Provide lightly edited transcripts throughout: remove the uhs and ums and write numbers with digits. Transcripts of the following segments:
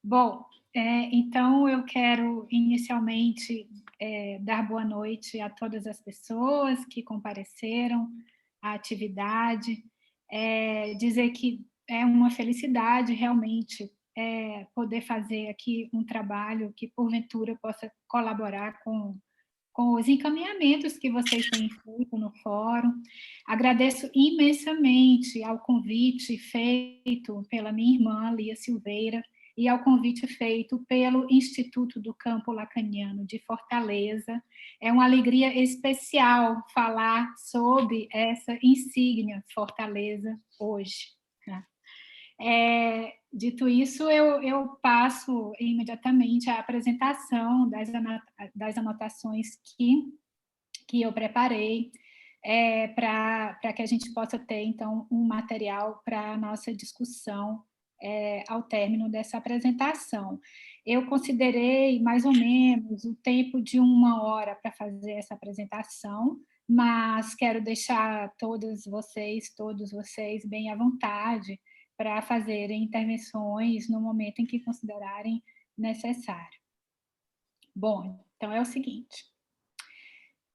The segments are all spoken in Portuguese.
Bom, então eu quero inicialmente dar boa noite a todas as pessoas que compareceram à atividade, dizer que é uma felicidade realmente poder fazer aqui um trabalho que porventura possa colaborar com os encaminhamentos que vocês têm feito no fórum. Agradeço imensamente ao convite feito pela minha irmã, Lia Silveira, e ao convite feito pelo Instituto do Campo Lacaniano de Fortaleza. É uma alegria especial falar sobre essa insígnia Fortaleza hoje, né? Dito isso, eu passo imediatamente à apresentação das anotações que eu preparei para que a gente possa ter, então, um material para a nossa discussão ao término dessa apresentação. Eu considerei mais ou menos o tempo de 1 hora para fazer essa apresentação, mas quero deixar todos vocês bem à vontade para fazerem intervenções no momento em que considerarem necessário. Bom, então é o seguinte: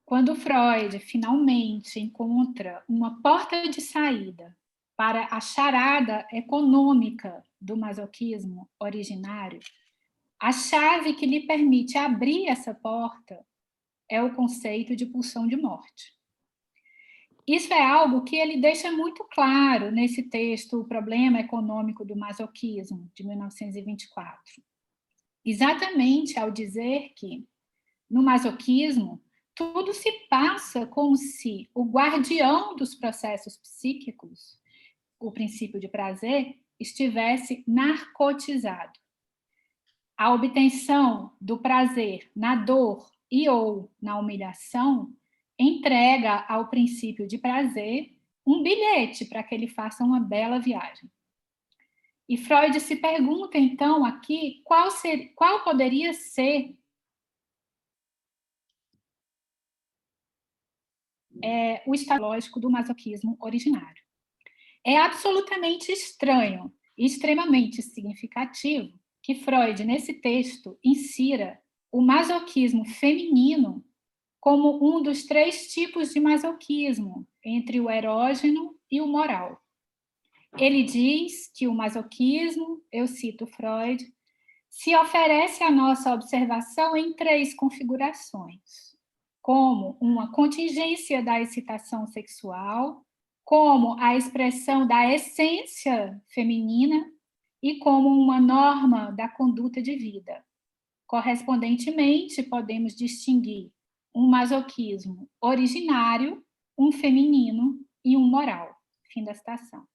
quando Freud finalmente encontra uma porta de saída para a charada econômica do masoquismo originário, a chave que lhe permite abrir essa porta é o conceito de pulsão de morte. Isso é algo que ele deixa muito claro nesse texto, O Problema Econômico do Masoquismo, de 1924. Exatamente ao dizer que, no masoquismo, tudo se passa como se o guardião dos processos psíquicos, o princípio de prazer, estivesse narcotizado. A obtenção do prazer na dor e ou na humilhação entrega ao princípio de prazer um bilhete para que ele faça uma bela viagem. E Freud se pergunta, então, aqui, qual poderia ser o estado lógico do masoquismo originário. É absolutamente estranho e extremamente significativo que Freud, nesse texto, insira o masoquismo feminino como um dos 3 tipos de masoquismo, entre o erógeno e o moral. Ele diz que o masoquismo, eu cito Freud, se oferece à nossa observação em 3 configurações: como uma contingência da excitação sexual, como a expressão da essência feminina e como uma norma da conduta de vida. Correspondentemente, podemos distinguir um masoquismo originário, um feminino e um moral. Fim da citação.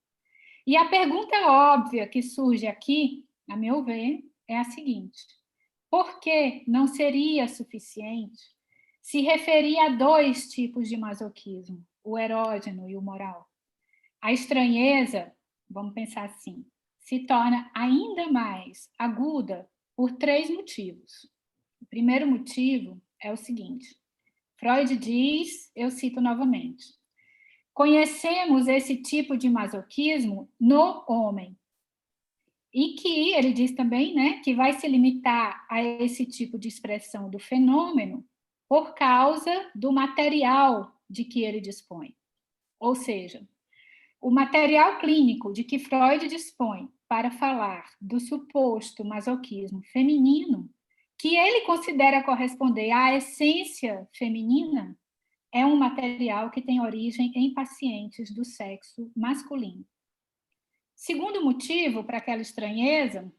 E a pergunta óbvia que surge aqui, a meu ver, é a seguinte: por que não seria suficiente se referir a 2 tipos de masoquismo, o erógeno e o moral? A estranheza, vamos pensar assim, se torna ainda mais aguda por 3 motivos. O primeiro motivo é o seguinte: Freud diz, eu cito novamente, conhecemos esse tipo de masoquismo no homem. E que ele diz também, né, que vai se limitar a esse tipo de expressão do fenômeno por causa do material de que ele dispõe. Ou seja, o material clínico de que Freud dispõe para falar do suposto masoquismo feminino, que ele considera corresponder à essência feminina, é um material que tem origem em pacientes do sexo masculino. Segundo motivo para aquela estranheza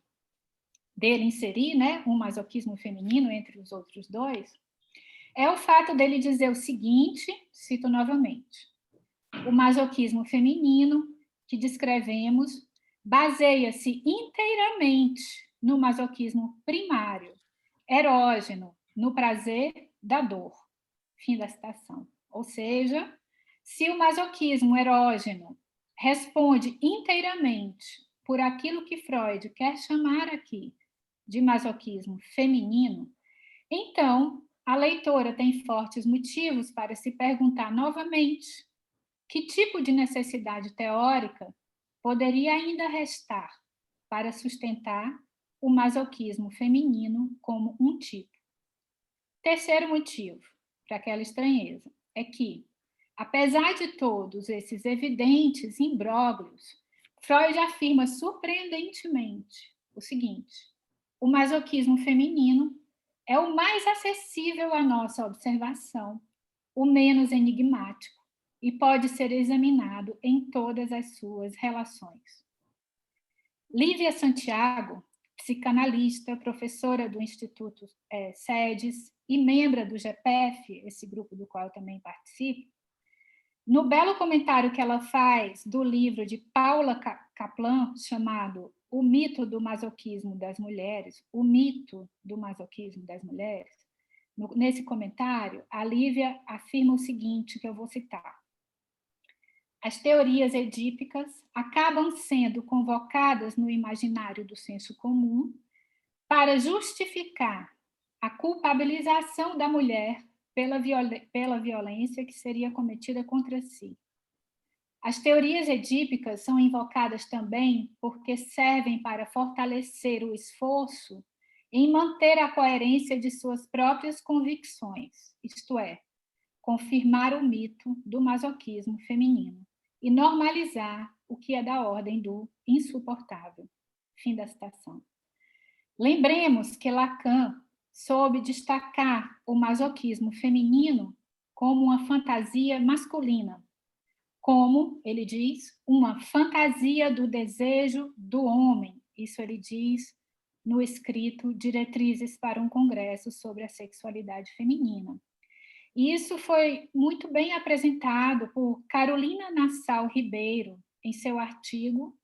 dele inserir, né, um masoquismo feminino entre os outros 2, é o fato dele dizer o seguinte, cito novamente: o masoquismo feminino que descrevemos baseia-se inteiramente no masoquismo primário, erógeno, no prazer da dor. Fim da citação. Ou seja, se o masoquismo erógeno responde inteiramente por aquilo que Freud quer chamar aqui de masoquismo feminino, então a leitora tem fortes motivos para se perguntar novamente que tipo de necessidade teórica poderia ainda restar para sustentar o masoquismo feminino como um tipo. Terceiro motivo para aquela estranheza é que, apesar de todos esses evidentes imbróglios, Freud afirma surpreendentemente o seguinte: o masoquismo feminino é o mais acessível à nossa observação, o menos enigmático, e pode ser examinado em todas as suas relações. Lívia Santiago, psicanalista, professora do Instituto SEDES e membro do GPEF, esse grupo do qual eu também participo, no belo comentário que ela faz do livro de Paula Kaplan, chamado O Mito do Masoquismo das Mulheres, o mito do masoquismo das mulheres, nesse comentário, a Lívia afirma o seguinte, que eu vou citar: as teorias edípicas acabam sendo convocadas no imaginário do senso comum para justificar a culpabilização da mulher pela violência que seria cometida contra si. As teorias edípicas são invocadas também porque servem para fortalecer o esforço em manter a coerência de suas próprias convicções, isto é, confirmar o mito do masoquismo feminino e normalizar o que é da ordem do insuportável. Fim da citação. Lembremos que Lacan soube destacar o masoquismo feminino como uma fantasia masculina, como, ele diz, uma fantasia do desejo do homem. Isso ele diz no escrito Diretrizes para um Congresso sobre a Sexualidade Feminina. E isso foi muito bem apresentado por Carolina Nassau Ribeiro, em seu artigo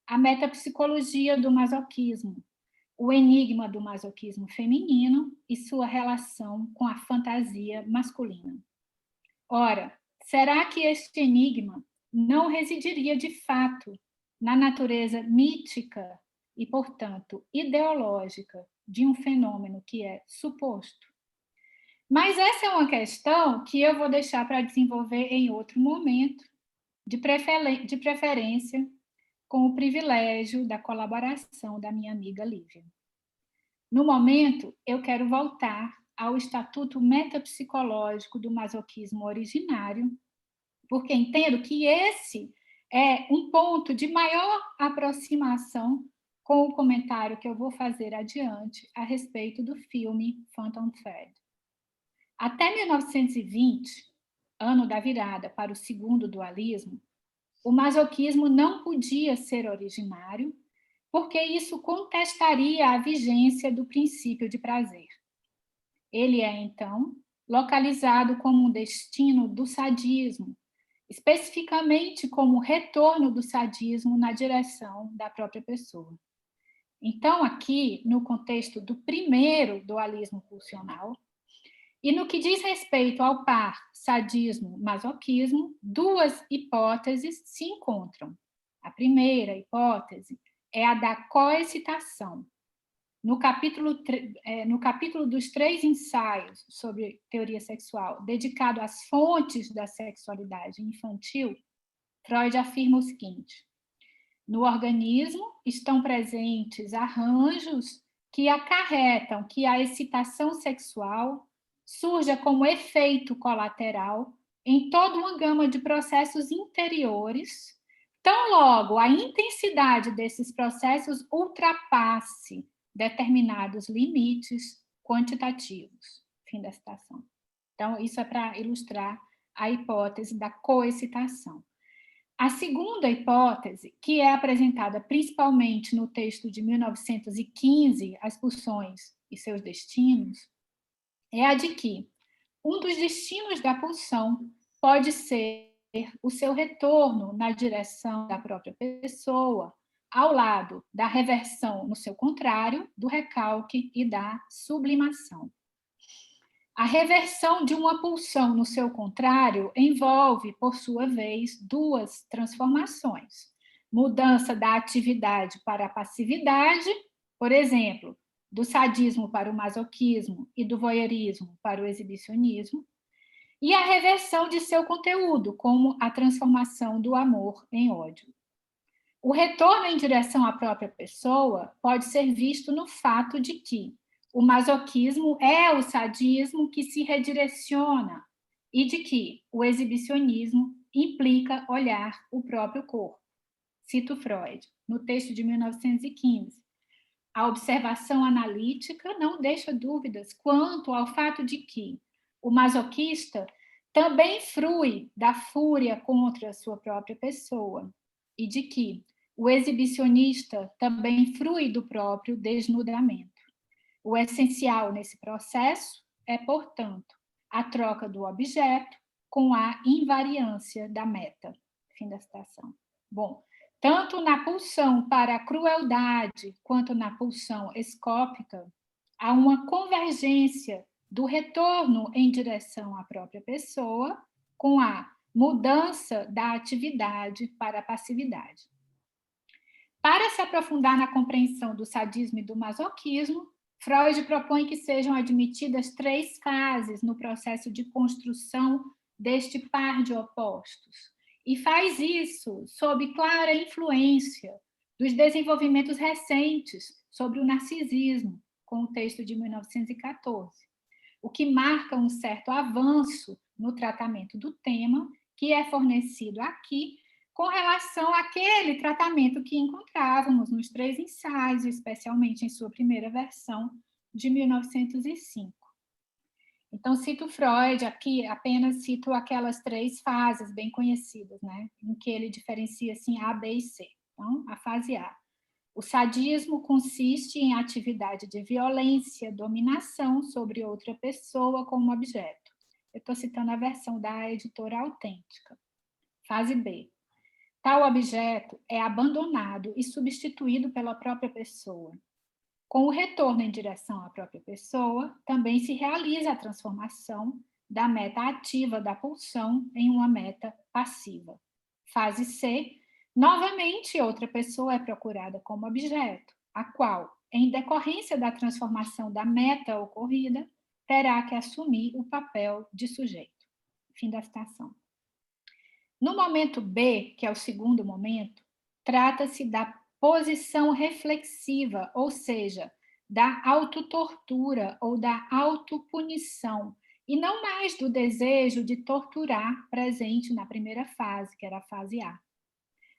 A Metapsicologia do Masoquismo, o enigma do masoquismo feminino e sua relação com a fantasia masculina. Ora, será que este enigma não residiria de fato na natureza mítica e, portanto, ideológica de um fenômeno que é suposto? Mas essa é uma questão que eu vou deixar para desenvolver em outro momento, de preferência com o privilégio da colaboração da minha amiga Lívia. No momento, eu quero voltar ao Estatuto Metapsicológico do Masoquismo Originário, porque entendo que esse é um ponto de maior aproximação com o comentário que eu vou fazer adiante a respeito do filme Phantom Thread. Até 1920, ano da virada para o segundo dualismo, o masoquismo não podia ser originário, porque isso contestaria a vigência do princípio de prazer. Ele é, então, localizado como um destino do sadismo, especificamente como retorno do sadismo na direção da própria pessoa. Então, aqui, no contexto do primeiro dualismo pulsional, e no que diz respeito ao par sadismo-masoquismo, duas hipóteses se encontram. A primeira hipótese é a da coexcitação. No capítulo dos 3 ensaios sobre teoria sexual, dedicado às fontes da sexualidade infantil, Freud afirma o seguinte: no organismo estão presentes arranjos que acarretam que a excitação sexual surja como efeito colateral em toda uma gama de processos interiores, tão logo a intensidade desses processos ultrapasse determinados limites quantitativos. Fim da citação. Então, isso é para ilustrar a hipótese da coexcitação. A segunda hipótese, que é apresentada principalmente no texto de 1915, As Pulsões e Seus Destinos, é a de que um dos destinos da pulsão pode ser o seu retorno na direção da própria pessoa, ao lado da reversão no seu contrário, do recalque e da sublimação. A reversão de uma pulsão no seu contrário envolve, por sua vez, duas transformações: mudança da atividade para a passividade, por exemplo, do sadismo para o masoquismo e do voyeurismo para o exibicionismo, e a reversão de seu conteúdo, como a transformação do amor em ódio. O retorno em direção à própria pessoa pode ser visto no fato de que o masoquismo é o sadismo que se redireciona e de que o exibicionismo implica olhar o próprio corpo. Cito Freud, no texto de 1915. A observação analítica não deixa dúvidas quanto ao fato de que o masoquista também frui da fúria contra a sua própria pessoa e de que o exibicionista também frui do próprio desnudamento. O essencial nesse processo é, portanto, a troca do objeto com a invariância da meta. Fim da citação. Bom, tanto na pulsão para a crueldade quanto na pulsão escópica, há uma convergência do retorno em direção à própria pessoa com a mudança da atividade para a passividade. Para se aprofundar na compreensão do sadismo e do masoquismo, Freud propõe que sejam admitidas 3 fases no processo de construção deste par de opostos. E faz isso sob clara influência dos desenvolvimentos recentes sobre o narcisismo, com o texto de 1914, o que marca um certo avanço no tratamento do tema, que é fornecido aqui com relação àquele tratamento que encontrávamos nos 3 ensaios, especialmente em sua primeira versão, de 1905. Então, cito Freud, aqui apenas cito aquelas 3 fases bem conhecidas, né? Em que ele diferencia assim, A, B e C. Então, a fase A. O sadismo consiste em atividade de violência, dominação sobre outra pessoa como objeto. Eu estou citando a versão da editora Autêntica. Fase B. Tal objeto é abandonado e substituído pela própria pessoa. Com o retorno em direção à própria pessoa, também se realiza a transformação da meta ativa da pulsão em uma meta passiva. Fase C, novamente outra pessoa é procurada como objeto, a qual, em decorrência da transformação da meta ocorrida, terá que assumir o papel de sujeito. Fim da citação. No momento B, que é o segundo momento, trata-se da posição reflexiva, ou seja, da autotortura ou da autopunição, e não mais do desejo de torturar presente na primeira fase, que era a fase A.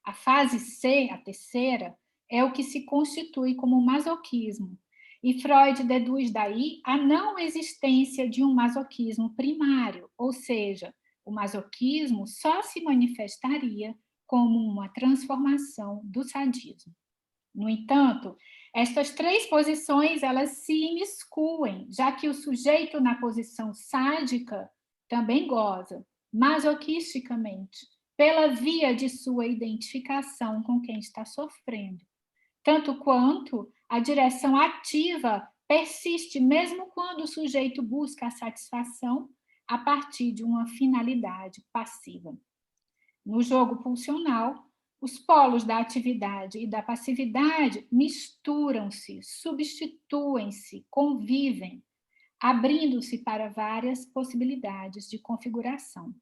A fase C, a terceira, é o que se constitui como masoquismo, e Freud deduz daí a não existência de um masoquismo primário, ou seja, o masoquismo só se manifestaria como uma transformação do sadismo. No entanto, estas 3 posições elas se imiscuem, já que o sujeito na posição sádica também goza, masoquisticamente, pela via de sua identificação com quem está sofrendo. Tanto quanto a direção ativa persiste mesmo quando o sujeito busca a satisfação a partir de uma finalidade passiva. No jogo pulsional, os polos da atividade e da passividade misturam-se, substituem-se, convivem, abrindo-se para várias possibilidades de configuração.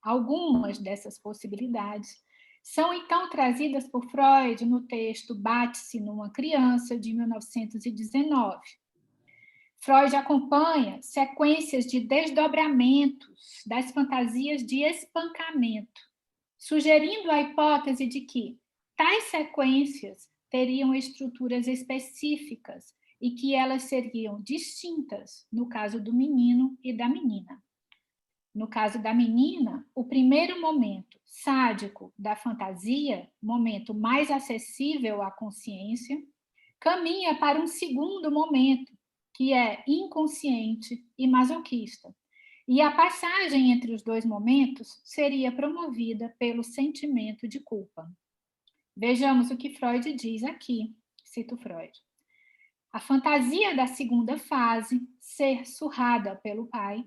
Algumas dessas possibilidades são então trazidas por Freud no texto Bate-se numa Criança, de 1919. Freud acompanha sequências de desdobramentos das fantasias de espancamento, sugerindo a hipótese de que tais sequências teriam estruturas específicas e que elas seriam distintas no caso do menino e da menina. No caso da menina, o primeiro momento sádico da fantasia, momento mais acessível à consciência, caminha para um segundo momento, que é inconsciente e masoquista. E a passagem entre os 2 momentos seria promovida pelo sentimento de culpa. Vejamos o que Freud diz aqui, cito Freud. A fantasia da segunda fase, ser surrada pelo pai,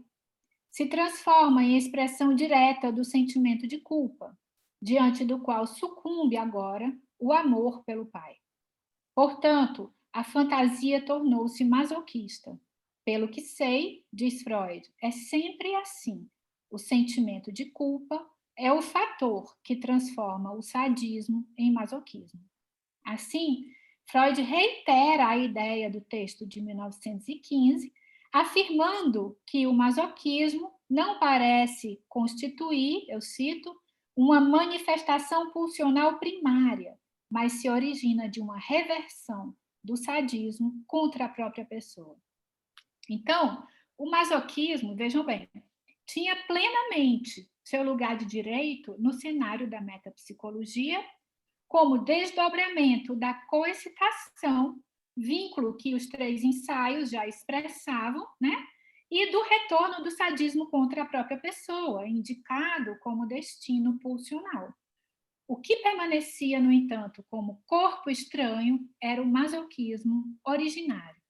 se transforma em expressão direta do sentimento de culpa, diante do qual sucumbe agora o amor pelo pai. Portanto, a fantasia tornou-se masoquista. Pelo que sei, diz Freud, é sempre assim. O sentimento de culpa é o fator que transforma o sadismo em masoquismo. Assim, Freud reitera a ideia do texto de 1915, afirmando que o masoquismo não parece constituir, eu cito, uma manifestação pulsional primária, mas se origina de uma reversão do sadismo contra a própria pessoa. Então, o masoquismo, vejam bem, tinha plenamente seu lugar de direito no cenário da metapsicologia, como desdobramento da coexcitação, vínculo que os 3 ensaios já expressavam, né? E do retorno do sadismo contra a própria pessoa, indicado como destino pulsional. O que permanecia, no entanto, como corpo estranho era o masoquismo originário.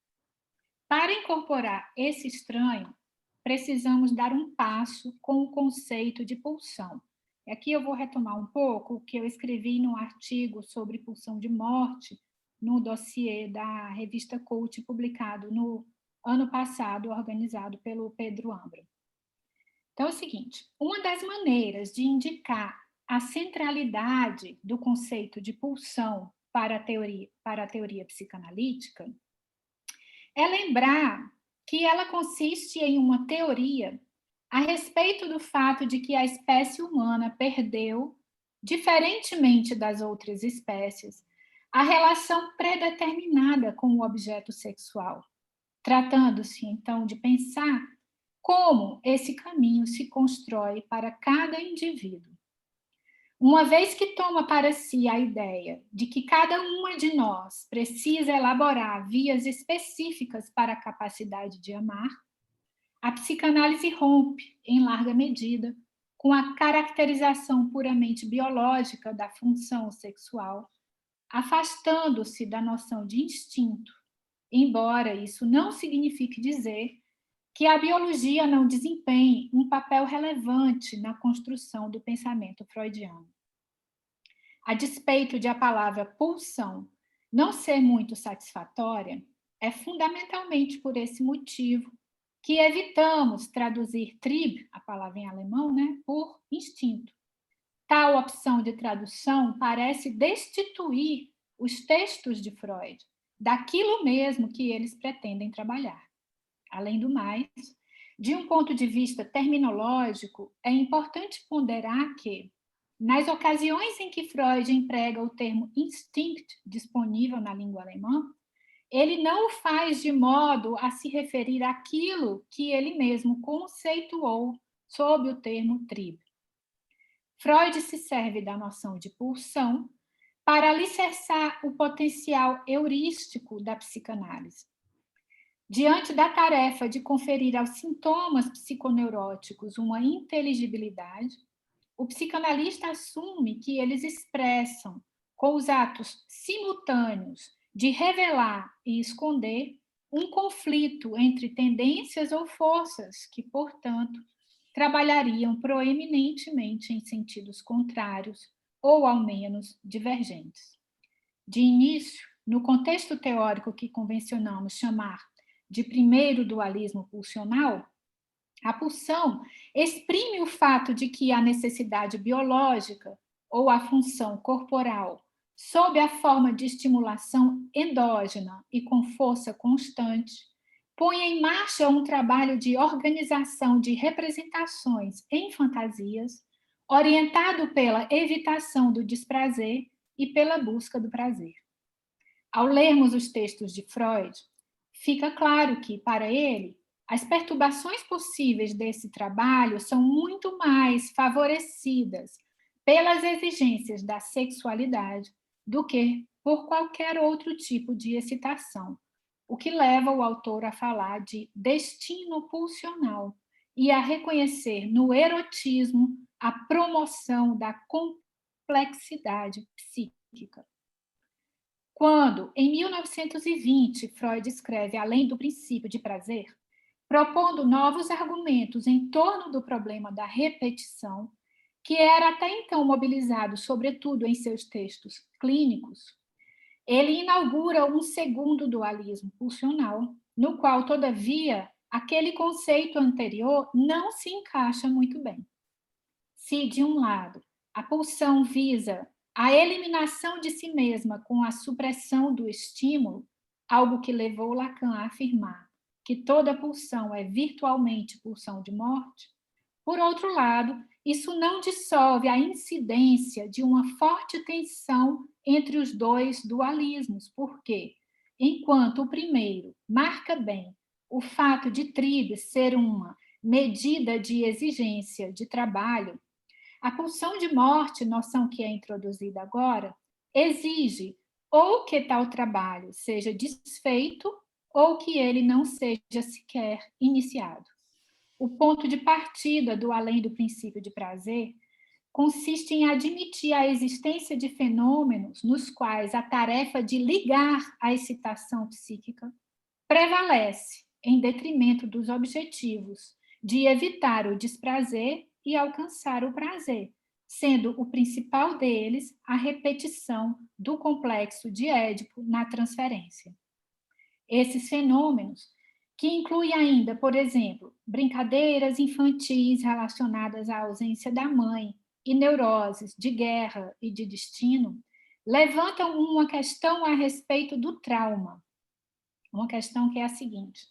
Para incorporar esse estranho, precisamos dar um passo com o conceito de pulsão. E aqui eu vou retomar um pouco o que eu escrevi no artigo sobre pulsão de morte, no dossiê da revista Cult, publicado no ano passado, organizado pelo Pedro Ambra. Então é o seguinte, uma das maneiras de indicar a centralidade do conceito de pulsão para a teoria psicanalítica é lembrar que ela consiste em uma teoria a respeito do fato de que a espécie humana perdeu, diferentemente das outras espécies, a relação predeterminada com o objeto sexual, tratando-se, então, de pensar como esse caminho se constrói para cada indivíduo. Uma vez que toma para si a ideia de que cada uma de nós precisa elaborar vias específicas para a capacidade de amar, a psicanálise rompe, em larga medida, com a caracterização puramente biológica da função sexual, afastando-se da noção de instinto, embora isso não signifique dizer que a biologia não desempenhe um papel relevante na construção do pensamento freudiano. A despeito de a palavra pulsão não ser muito satisfatória, é fundamentalmente por esse motivo que evitamos traduzir Trieb, a palavra em alemão, né, por instinto. Tal opção de tradução parece destituir os textos de Freud daquilo mesmo que eles pretendem trabalhar. Além do mais, de um ponto de vista terminológico, é importante ponderar que, nas ocasiões em que Freud emprega o termo instinct disponível na língua alemã, ele não o faz de modo a se referir àquilo que ele mesmo conceituou sob o termo Trieb. Freud se serve da noção de pulsão para alicerçar o potencial heurístico da psicanálise. Diante da tarefa de conferir aos sintomas psiconeuróticos uma inteligibilidade, o psicanalista assume que eles expressam, com os atos simultâneos de revelar e esconder, um conflito entre tendências ou forças que, portanto, trabalhariam proeminentemente em sentidos contrários ou, ao menos, divergentes. De início, no contexto teórico que convencionamos chamar de primeiro dualismo pulsional, a pulsão exprime o fato de que a necessidade biológica ou a função corporal, sob a forma de estimulação endógena e com força constante, põe em marcha um trabalho de organização de representações em fantasias, orientado pela evitação do desprazer e pela busca do prazer. Ao lermos os textos de Freud, fica claro que, para ele, as perturbações possíveis desse trabalho são muito mais favorecidas pelas exigências da sexualidade do que por qualquer outro tipo de excitação, o que leva o autor a falar de destino pulsional e a reconhecer no erotismo a promoção da complexidade psíquica. Quando, em 1920, Freud escreve Além do Princípio de Prazer, propondo novos argumentos em torno do problema da repetição, que era até então mobilizado, sobretudo, em seus textos clínicos, ele inaugura um segundo dualismo pulsional, no qual, todavia, aquele conceito anterior não se encaixa muito bem. Se, de um lado, a pulsão visa a eliminação de si mesma com a supressão do estímulo, algo que levou Lacan a afirmar que toda pulsão é virtualmente pulsão de morte, por outro lado, isso não dissolve a incidência de uma forte tensão entre os dois dualismos, porque, enquanto o primeiro marca bem o fato de TRIB ser uma medida de exigência de trabalho, a pulsão de morte, noção que é introduzida agora, exige ou que tal trabalho seja desfeito ou que ele não seja sequer iniciado. O ponto de partida do além do princípio de prazer consiste em admitir a existência de fenômenos nos quais a tarefa de ligar a excitação psíquica prevalece em detrimento dos objetivos de evitar o desprazer e alcançar o prazer, sendo o principal deles a repetição do complexo de Édipo na transferência. Esses fenômenos, que incluem ainda, por exemplo, brincadeiras infantis relacionadas à ausência da mãe e neuroses de guerra e de destino, levantam uma questão a respeito do trauma. Uma questão que é a seguinte: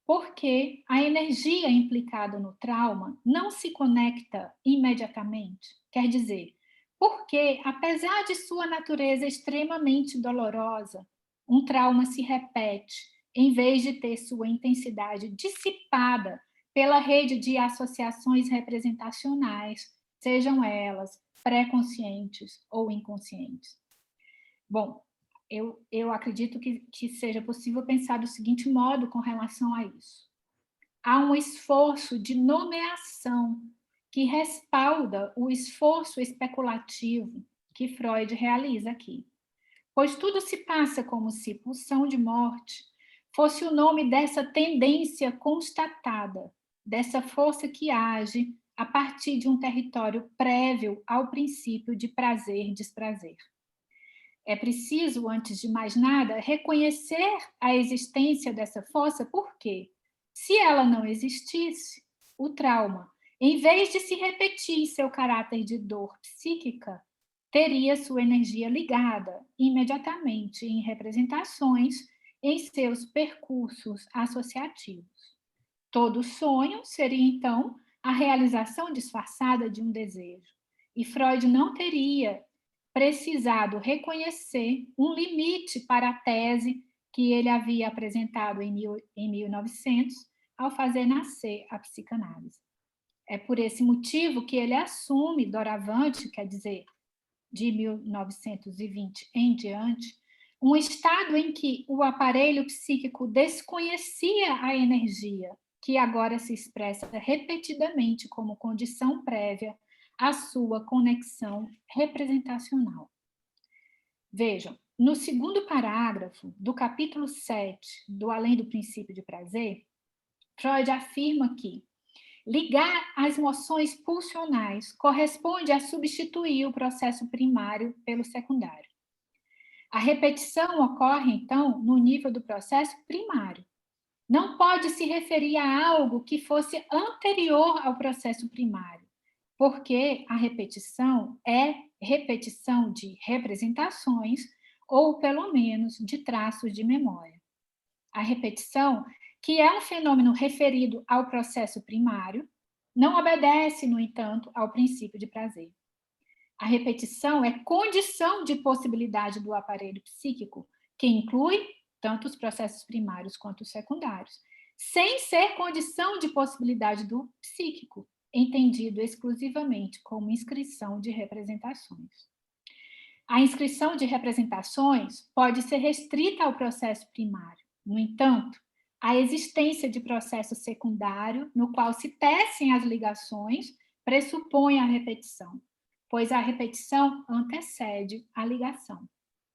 por que a energia implicada no trauma não se conecta imediatamente? Quer dizer, por que, apesar de sua natureza extremamente dolorosa, um trauma se repete, em vez de ter sua intensidade dissipada pela rede de associações representacionais, sejam elas pré-conscientes ou inconscientes? Bom, eu acredito que seja possível pensar do seguinte modo com relação a isso. Há um esforço de nomeação que respalda o esforço especulativo que Freud realiza aqui. Pois tudo se passa como se pulsão de morte fosse o nome dessa tendência constatada, dessa força que age a partir de um território prévio ao princípio de prazer-desprazer. É preciso, antes de mais nada, reconhecer a existência dessa força, porque, se ela não existisse, o trauma, em vez de se repetir em seu caráter de dor psíquica, teria sua energia ligada imediatamente em representações em seus percursos associativos. Todo sonho seria, então, a realização disfarçada de um desejo. E Freud não teria precisado reconhecer um limite para a tese que ele havia apresentado em 1900, ao fazer nascer a psicanálise. É por esse motivo que ele assume, doravante, quer dizer, de 1920 em diante, um estado em que o aparelho psíquico desconhecia a energia, que agora se expressa repetidamente como condição prévia à sua conexão representacional. Vejam, no segundo parágrafo do capítulo 7 do Além do Princípio de Prazer, Freud afirma que ligar as moções pulsionais corresponde a substituir o processo primário pelo secundário. A repetição ocorre, então, no nível do processo primário. Não pode se referir a algo que fosse anterior ao processo primário, porque a repetição é repetição de representações ou, pelo menos, de traços de memória. A repetição, que é um fenômeno referido ao processo primário, não obedece, no entanto, ao princípio de prazer. A repetição é condição de possibilidade do aparelho psíquico, que inclui tanto os processos primários quanto os secundários, sem ser condição de possibilidade do psíquico, entendido exclusivamente como inscrição de representações. A inscrição de representações pode ser restrita ao processo primário. No entanto, a existência de processo secundário, no qual se tecem as ligações, pressupõe a repetição, pois a repetição antecede a ligação.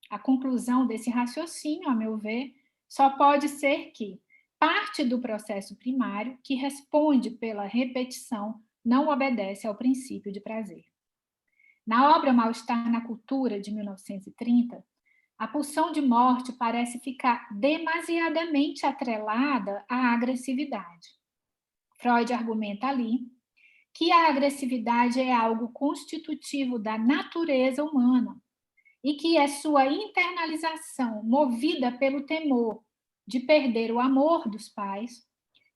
A conclusão desse raciocínio, a meu ver, só pode ser que parte do processo primário, que responde pela repetição, não obedece ao princípio de prazer. Na obra Mal-Estar na Cultura, de 1930, a pulsão de morte parece ficar demasiadamente atrelada à agressividade. Freud argumenta ali que a agressividade é algo constitutivo da natureza humana e que é sua internalização, movida pelo temor de perder o amor dos pais,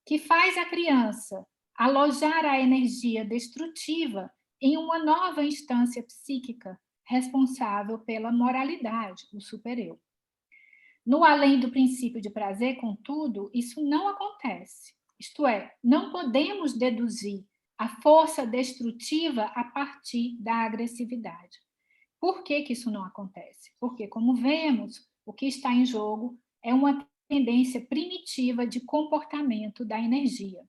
que faz a criança alojar a energia destrutiva em uma nova instância psíquica responsável pela moralidade, o supereu. No além do princípio de prazer, contudo, isso não acontece. Isto é, não podemos deduzir a força destrutiva a partir da agressividade. Por que que isso não acontece? Porque, como vemos, o que está em jogo é uma tendência primitiva de comportamento da energia.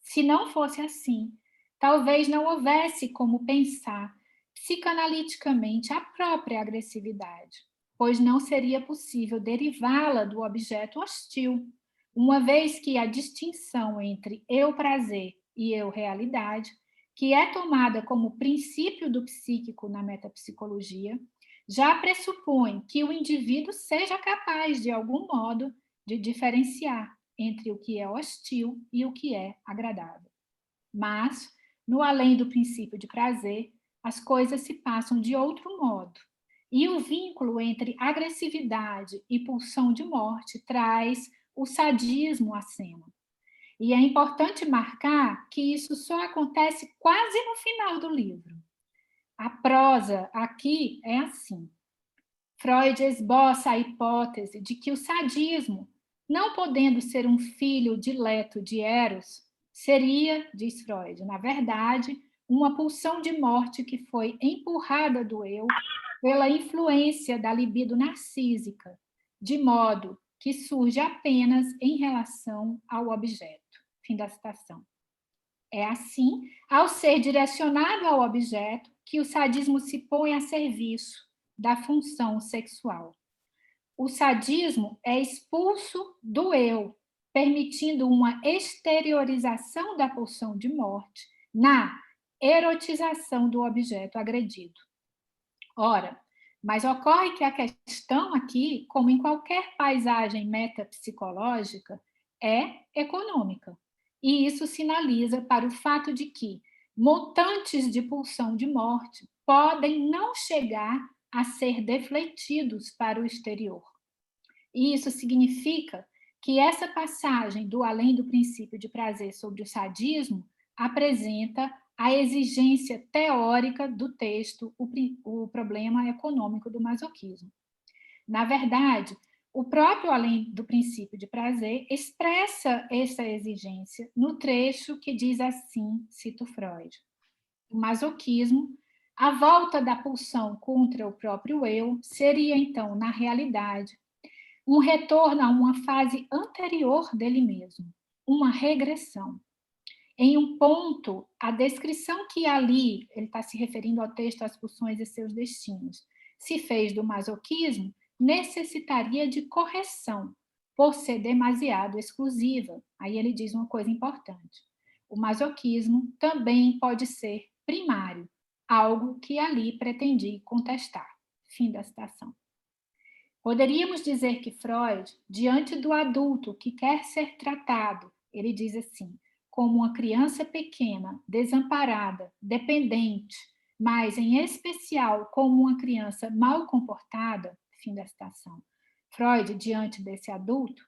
Se não fosse assim, talvez não houvesse como pensar psicanaliticamente a própria agressividade, pois não seria possível derivá-la do objeto hostil, uma vez que a distinção entre eu-prazer e eu-realidade, que é tomada como princípio do psíquico na metapsicologia, já pressupõe que o indivíduo seja capaz, de algum modo, de diferenciar entre o que é hostil e o que é agradável. Mas, no além do princípio de prazer, as coisas se passam de outro modo. E o vínculo entre agressividade e pulsão de morte traz o sadismo à cena. E é importante marcar que isso só acontece quase no final do livro. A prosa aqui é assim. Freud esboça a hipótese de que o sadismo, não podendo ser um filho dileto de Eros, seria, diz Freud, na verdade, uma pulsão de morte que foi empurrada do eu pela influência da libido narcísica, de modo que surge apenas em relação ao objeto. Fim da citação. É assim, ao ser direcionado ao objeto, que o sadismo se põe a serviço da função sexual. O sadismo é expulso do eu, permitindo uma exteriorização da pulsão de morte na erotização do objeto agredido. Ora, mas ocorre que a questão aqui, como em qualquer paisagem metapsicológica, é econômica. E isso sinaliza para o fato de que montantes de pulsão de morte podem não chegar a ser defletidos para o exterior. E isso significa que essa passagem do além do princípio de prazer sobre o sadismo apresenta a exigência teórica do texto, o problema econômico do masoquismo. Na verdade, o próprio além do princípio de prazer expressa essa exigência no trecho que diz assim, cito Freud: o masoquismo, a volta da pulsão contra o próprio eu, seria então, na realidade, um retorno a uma fase anterior dele mesmo, uma regressão. Em um ponto, a descrição que ali, ele está se referindo ao texto As Pulsões e Seus Destinos, se fez do masoquismo, necessitaria de correção, por ser demasiado exclusiva. Aí ele diz uma coisa importante. O masoquismo também pode ser primário, algo que ali pretendi contestar. Fim da citação. Poderíamos dizer que Freud, diante do adulto que quer ser tratado, ele diz assim, como uma criança pequena, desamparada, dependente, mas em especial como uma criança mal comportada, fim da citação. Freud, diante desse adulto,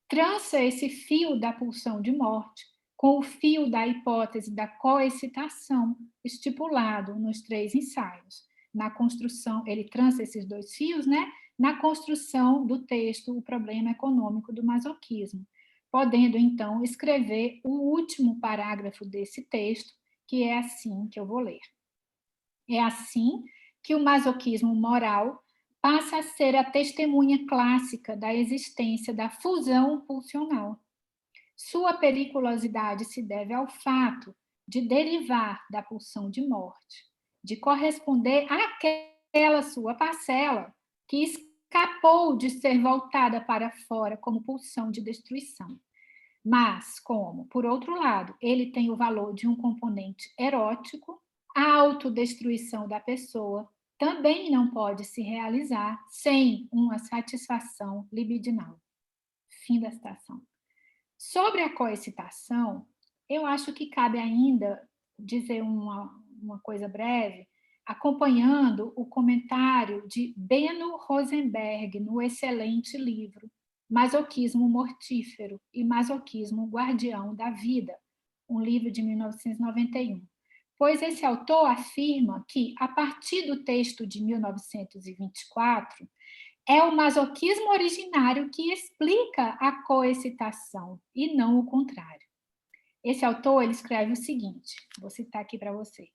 trança esse fio da pulsão de morte com o fio da hipótese da coexcitação estipulado nos 3 ensaios. Na construção, ele trança esses 2 fios, né? Na construção do texto O Problema Econômico do Masoquismo, podendo, então, escrever o último parágrafo desse texto, que é assim que eu vou ler. É assim que o masoquismo moral passa a ser a testemunha clássica da existência da fusão pulsional. Sua periculosidade se deve ao fato de derivar da pulsão de morte, de corresponder àquela sua parcela que escapou de ser voltada para fora como pulsão de destruição. Mas, como, por outro lado, ele tem o valor de um componente erótico, a autodestruição da pessoa também não pode se realizar sem uma satisfação libidinal. Fim da citação. Sobre a coexcitação, eu acho que cabe ainda dizer uma coisa breve, acompanhando o comentário de Beno Rosenberg no excelente livro Masoquismo Mortífero e Masoquismo Guardião da Vida, um livro de 1991. Pois esse autor afirma que, a partir do texto de 1924, é o masoquismo originário que explica a coexcitação, e não o contrário. Esse autor ele escreve o seguinte, vou citar aqui para vocês.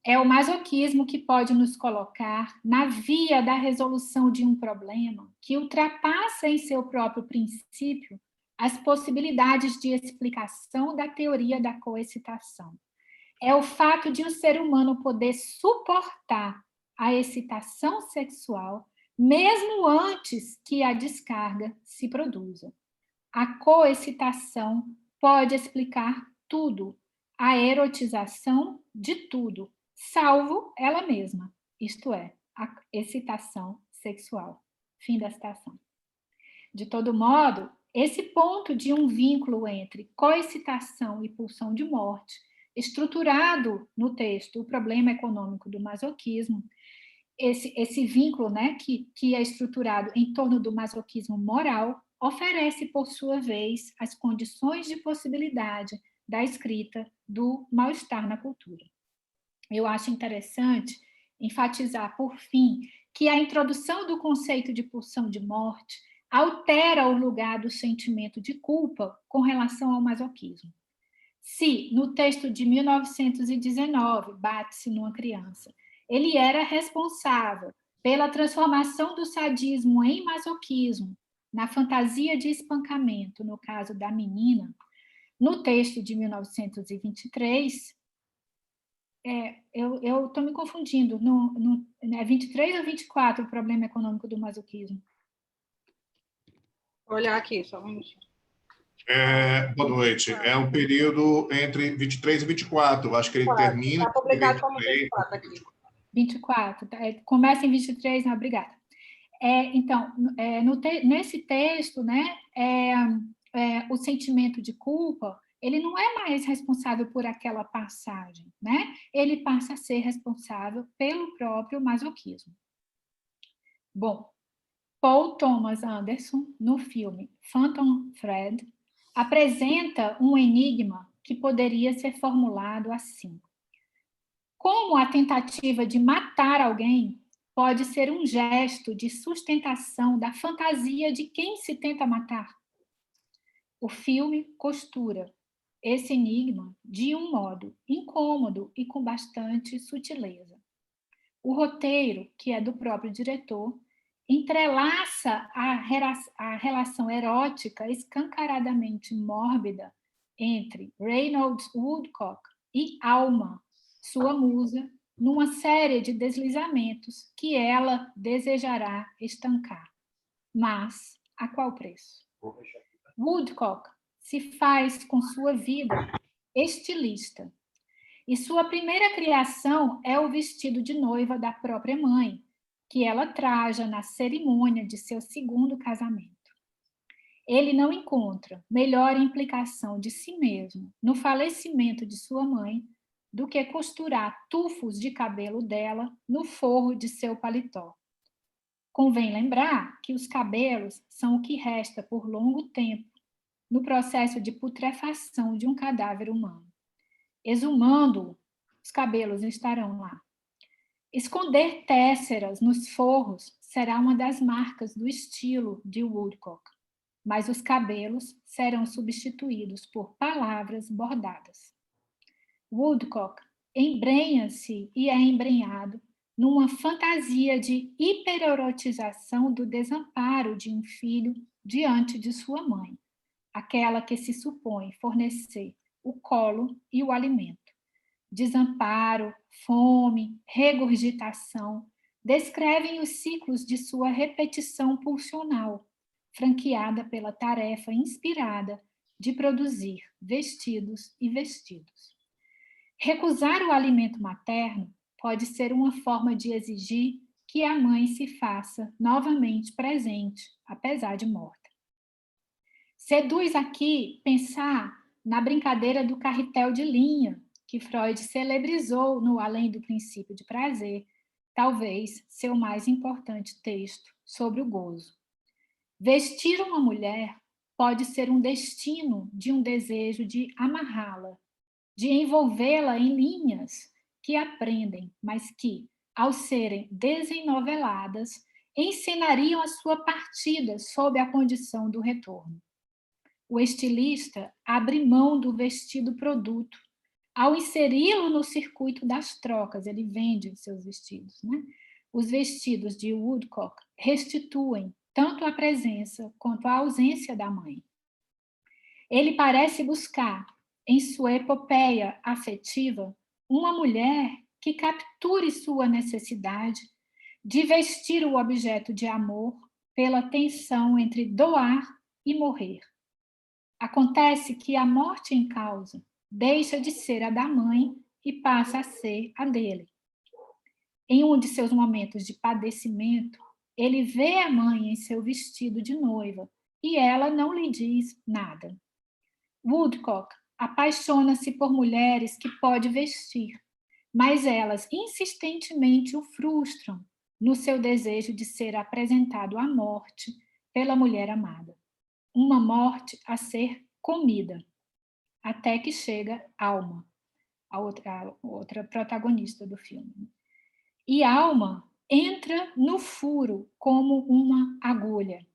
É o masoquismo que pode nos colocar na via da resolução de um problema que ultrapassa em seu próprio princípio as possibilidades de explicação da teoria da coexcitação. É o fato de um ser humano poder suportar a excitação sexual mesmo antes que a descarga se produza. A coexcitação pode explicar tudo, a erotização de tudo, salvo ela mesma, isto é, a excitação sexual. Fim da citação. De todo modo, esse ponto de um vínculo entre coexcitação e pulsão de morte, estruturado no texto O Problema Econômico do Masoquismo, esse vínculo, né, que é estruturado em torno do masoquismo moral, oferece, por sua vez, as condições de possibilidade da escrita do mal-estar na cultura. Eu acho interessante enfatizar, por fim, que a introdução do conceito de pulsão de morte altera o lugar do sentimento de culpa com relação ao masoquismo. Se, no texto de 1919, Bate-se numa criança, ele era responsável pela transformação do sadismo em masoquismo, na fantasia de espancamento, no caso da menina, no texto de 1923, eu estou me confundindo, é 23 ou 24 o problema econômico do masoquismo? Vou olhar aqui, só um minutinho. Boa noite. É um período entre 23 e 24. Acho que ele termina... Está publicado como 24 aqui. 24. Começa em 23, não, obrigada. Então, nesse texto, né, o sentimento de culpa, ele não é mais responsável por aquela passagem, né? Ele passa a ser responsável pelo próprio masoquismo. Bom, Paul Thomas Anderson, no filme Phantom Thread, apresenta um enigma que poderia ser formulado assim: como a tentativa de matar alguém pode ser um gesto de sustentação da fantasia de quem se tenta matar? O filme costura esse enigma de um modo incômodo e com bastante sutileza. O roteiro, que é do próprio diretor, entrelaça a relação erótica escancaradamente mórbida entre Reynolds Woodcock e Alma, sua musa, numa série de deslizamentos que ela desejará estancar. Mas a qual preço? Woodcock se faz com sua vida estilista, e sua primeira criação é o vestido de noiva da própria mãe, que ela traja na cerimônia de seu segundo casamento. Ele não encontra melhor implicação de si mesmo no falecimento de sua mãe do que costurar tufos de cabelo dela no forro de seu paletó. Convém lembrar que os cabelos são o que resta por longo tempo no processo de putrefação de um cadáver humano. Exumando-o, os cabelos estarão lá. Esconder tésseras nos forros será uma das marcas do estilo de Woodcock, mas os cabelos serão substituídos por palavras bordadas. Woodcock embrenha-se e é embrenhado numa fantasia de hipererotização do desamparo de um filho diante de sua mãe, aquela que se supõe fornecer o colo e o alimento. Desamparo, fome, regurgitação descrevem os ciclos de sua repetição pulsional, franqueada pela tarefa inspirada de produzir vestidos e vestidos. Recusar o alimento materno pode ser uma forma de exigir que a mãe se faça novamente presente, apesar de morta. Seduz aqui pensar na brincadeira do carretel de linha, que Freud celebrizou no Além do Princípio de Prazer, talvez seu mais importante texto sobre o gozo. Vestir uma mulher pode ser um destino de um desejo de amarrá-la, de envolvê-la em linhas que aprendem, mas que, ao serem desenoveladas, encenariam a sua partida sob a condição do retorno. O estilista abre mão do vestido produto ao inseri-lo no circuito das trocas. Ele vende seus vestidos, né? Os vestidos de Woodcock restituem tanto a presença quanto a ausência da mãe. Ele parece buscar, em sua epopeia afetiva, uma mulher que capture sua necessidade de vestir o objeto de amor pela tensão entre doar e morrer. Acontece que a morte em causa deixa de ser a da mãe e passa a ser a dele. Em um de seus momentos de padecimento, ele vê a mãe em seu vestido de noiva e ela não lhe diz nada. Woodcock apaixona-se por mulheres que pode vestir, mas elas insistentemente o frustram no seu desejo de ser apresentado à morte pela mulher amada. Uma morte a ser comida, até que chega Alma, a outra protagonista do filme. E Alma entra no furo como uma agulha.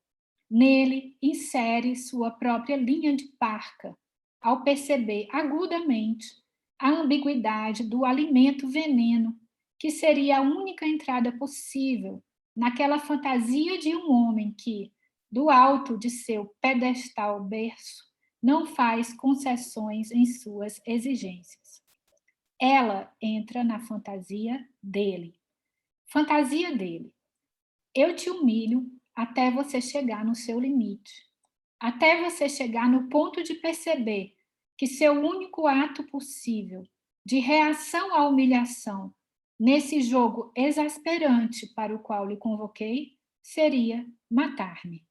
Nele, insere sua própria linha de parca, ao perceber agudamente a ambiguidade do alimento veneno, que seria a única entrada possível naquela fantasia de um homem que, do alto de seu pedestal berço, não faz concessões em suas exigências. Ela entra na fantasia dele. Fantasia dele. Eu te humilho até você chegar no seu limite, até você chegar no ponto de perceber que seu único ato possível de reação à humilhação nesse jogo exasperante para o qual lhe convoquei seria matar-me.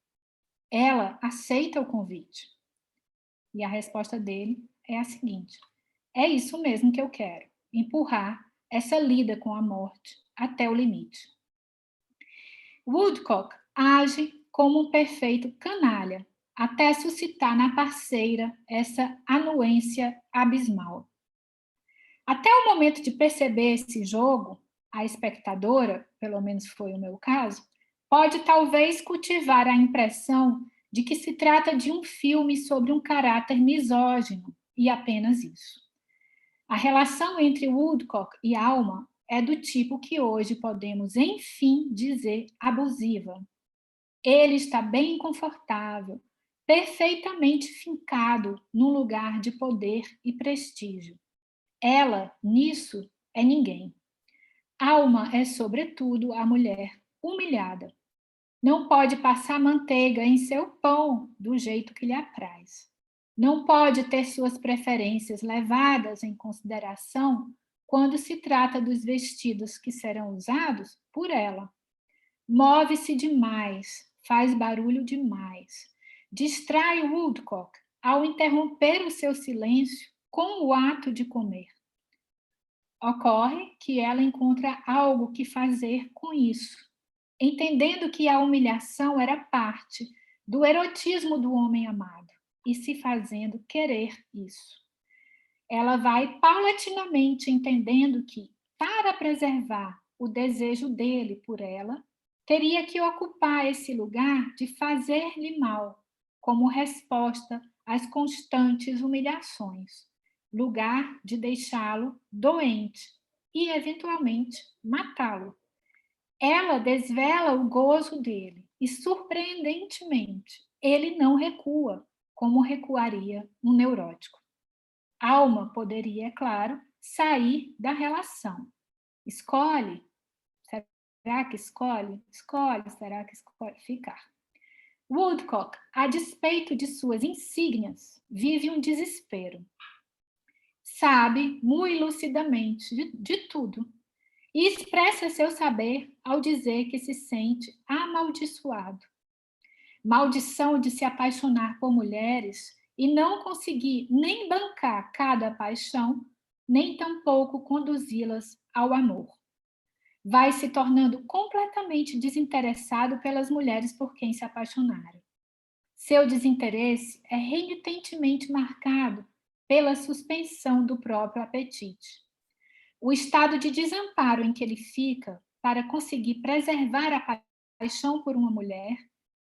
Ela aceita o convite. E a resposta dele é a seguinte: é isso mesmo que eu quero, empurrar essa lida com a morte até o limite. Woodcock age como um perfeito canalha, até suscitar na parceira essa anuência abismal. Até o momento de perceber esse jogo, a espectadora, pelo menos foi o meu caso, pode talvez cultivar a impressão de que se trata de um filme sobre um caráter misógino, e apenas isso. A relação entre Woodcock e Alma é do tipo que hoje podemos, enfim, dizer abusiva. Ele está bem confortável, perfeitamente fincado num lugar de poder e prestígio. Ela, nisso, é ninguém. Alma é, sobretudo, a mulher humilhada. Não pode passar manteiga em seu pão do jeito que lhe apraz. Não pode ter suas preferências levadas em consideração quando se trata dos vestidos que serão usados por ela. Move-se demais, faz barulho demais. Distrai Woodcock ao interromper o seu silêncio com o ato de comer. Ocorre que ela encontra algo que fazer com isso, entendendo que a humilhação era parte do erotismo do homem amado e se fazendo querer isso. Ela vai paulatinamente entendendo que, para preservar o desejo dele por ela, teria que ocupar esse lugar de fazer-lhe mal, como resposta às constantes humilhações, lugar de deixá-lo doente e, eventualmente, matá-lo. Ela desvela o gozo dele e, surpreendentemente, ele não recua, como recuaria um neurótico. Alma poderia, é claro, sair da relação. Escolhe. Será que escolhe? Escolhe. Será que escolhe? Ficar. Woodcock, a despeito de suas insígnias, vive um desespero. Sabe, muito lucidamente, de tudo. E expressa seu saber ao dizer que se sente amaldiçoado. Maldição de se apaixonar por mulheres e não conseguir nem bancar cada paixão nem tampouco conduzi-las ao amor. Vai se tornando completamente desinteressado pelas mulheres por quem se apaixonaram. Seu desinteresse é renitentemente marcado pela suspensão do próprio apetite. O estado de desamparo em que ele fica para conseguir preservar a paixão por uma mulher,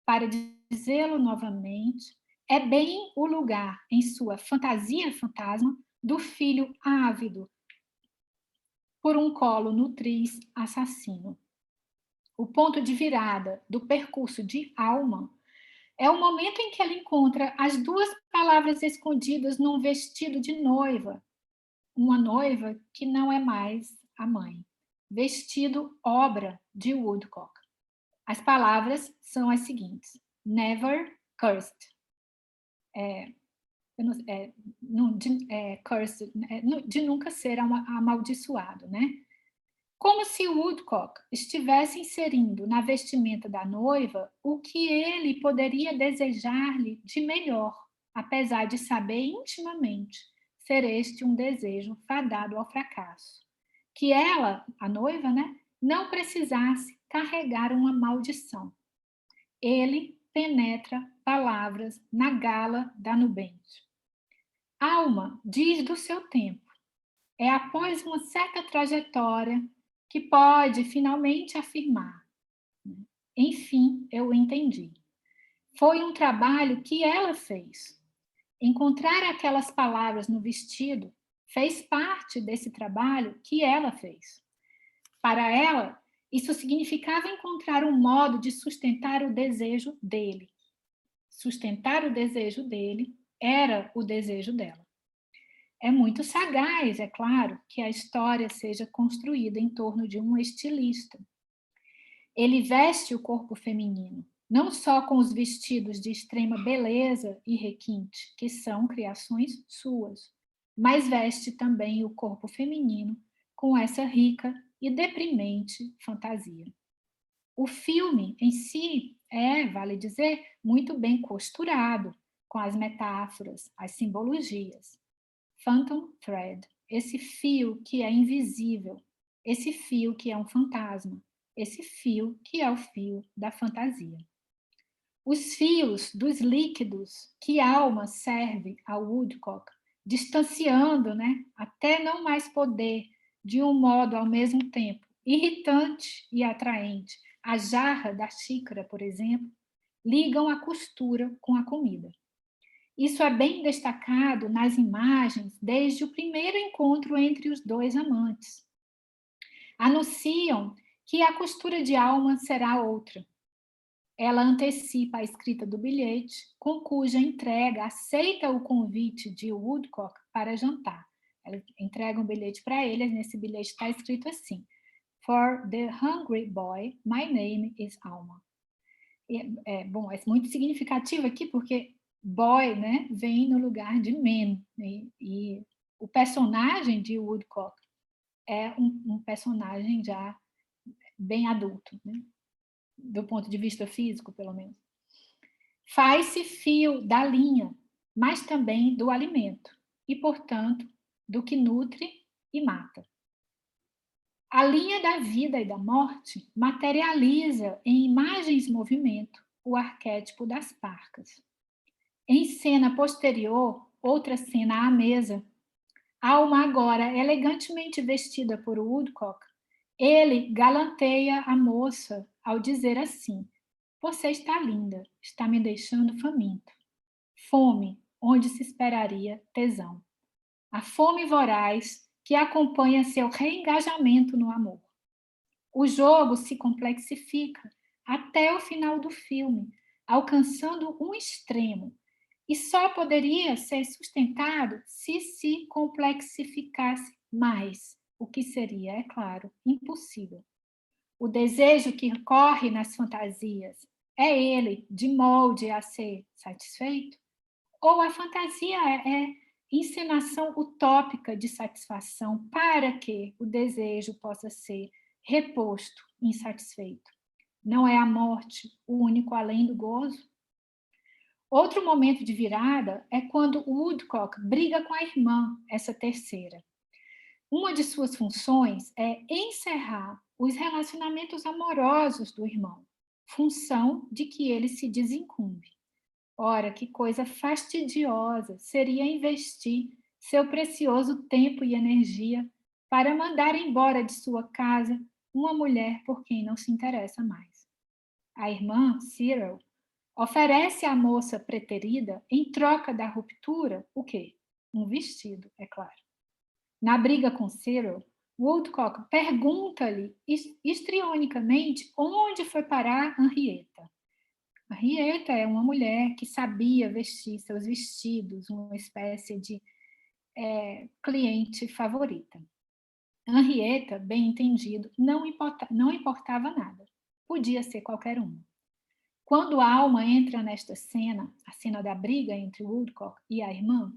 para dizê-lo novamente, é bem o lugar, em sua fantasia fantasma, do filho ávido por um colo nutriz assassino. O ponto de virada do percurso de Alma é o momento em que ela encontra as duas palavras escondidas num vestido de noiva, uma noiva que não é mais a mãe. Vestido, obra de Woodcock. As palavras são as seguintes: never cursed. De nunca ser amaldiçoado, né? Como se Woodcock estivesse inserindo na vestimenta da noiva o que ele poderia desejar-lhe de melhor, apesar de saber intimamente ser este um desejo fadado ao fracasso. Que ela, a noiva, né, não precisasse carregar uma maldição. Ele penetra palavras na gala da nubente. Alma diz do seu tempo. É após uma certa trajetória que pode finalmente afirmar: enfim, eu entendi. Foi um trabalho que ela fez. Encontrar aquelas palavras no vestido fez parte desse trabalho que ela fez. Para ela, isso significava encontrar um modo de sustentar o desejo dele. Sustentar o desejo dele era o desejo dela. É muito sagaz, é claro, que a história seja construída em torno de um estilista. Ele veste o corpo feminino, não só com os vestidos de extrema beleza e requinte, que são criações suas, mas veste também o corpo feminino com essa rica e deprimente fantasia. O filme em si é, vale dizer, muito bem costurado, com as metáforas, as simbologias. Phantom thread, esse fio que é invisível, esse fio que é um fantasma, esse fio que é o fio da fantasia. Os fios dos líquidos que a alma serve ao Woodcock, distanciando, né, até não mais poder, de um modo ao mesmo tempo irritante e atraente, a jarra da xícara, por exemplo, ligam a costura com a comida. Isso é bem destacado nas imagens desde o primeiro encontro entre os dois amantes. Anunciam que a costura de alma será outra. Ela antecipa a escrita do bilhete, com cuja entrega aceita o convite de Woodcock para jantar. Ela entrega um bilhete para ele, nesse bilhete está escrito assim: For the hungry boy, my name is Alma. Bom, é muito significativo aqui porque boy, né, vem no lugar de man, e o personagem de Woodcock é um personagem já bem adulto, né, do ponto de vista físico, pelo menos. Faz-se fio da linha, mas também do alimento, e, portanto, do que nutre e mata. A linha da vida e da morte materializa em imagens movimento o arquétipo das parcas. Em cena posterior, outra cena à mesa, Alma agora elegantemente vestida por Woodcock, ele galanteia a moça ao dizer assim: você está linda, está me deixando faminto. Fome, onde se esperaria tesão. A fome voraz que acompanha seu reengajamento no amor. O jogo se complexifica até o final do filme, alcançando um extremo, e só poderia ser sustentado se complexificasse mais, o que seria, é claro, impossível. O desejo que corre nas fantasias é ele de molde a ser satisfeito? Ou a fantasia é encenação utópica de satisfação para que o desejo possa ser reposto insatisfeito? Não é a morte o único além do gozo? Outro momento de virada é quando Woodcock briga com a irmã, essa terceira. Uma de suas funções é encerrar os relacionamentos amorosos do irmão, função de que ele se desincumbe. Ora, que coisa fastidiosa seria investir seu precioso tempo e energia para mandar embora de sua casa uma mulher por quem não se interessa mais. A irmã, Cyril, oferece à moça preterida, em troca da ruptura, o quê? Um vestido, é claro. Na briga com Cyril, Woodcock pergunta-lhe histrionicamente onde foi parar Henrietta. Henrietta é uma mulher que sabia vestir seus vestidos, uma espécie de cliente favorita. Henrietta, bem entendido, não importava nada. Podia ser qualquer uma. Quando a Alma entra nesta cena, a cena da briga entre Woodcock e a irmã,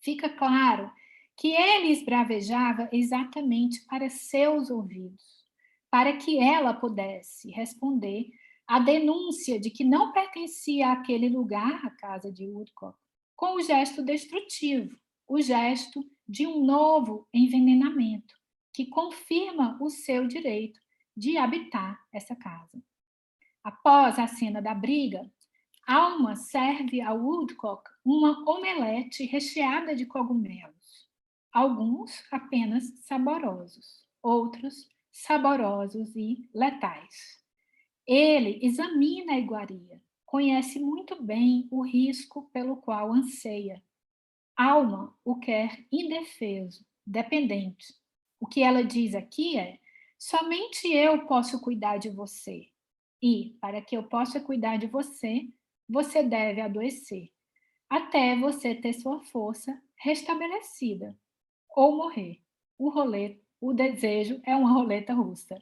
fica claro que ele esbravejava exatamente para seus ouvidos, para que ela pudesse responder à denúncia de que não pertencia àquele lugar, a casa de Woodcock, com o gesto destrutivo, o gesto de um novo envenenamento, que confirma o seu direito de habitar essa casa. Após a cena da briga, Alma serve a Woodcock uma omelete recheada de cogumelos, alguns apenas saborosos, outros saborosos e letais. Ele examina a iguaria, conhece muito bem o risco pelo qual anseia. Alma o quer indefeso, dependente. O que ela diz aqui é: somente eu posso cuidar de você. E, para que eu possa cuidar de você, você deve adoecer, até você ter sua força restabelecida, ou morrer. O desejo é uma roleta russa.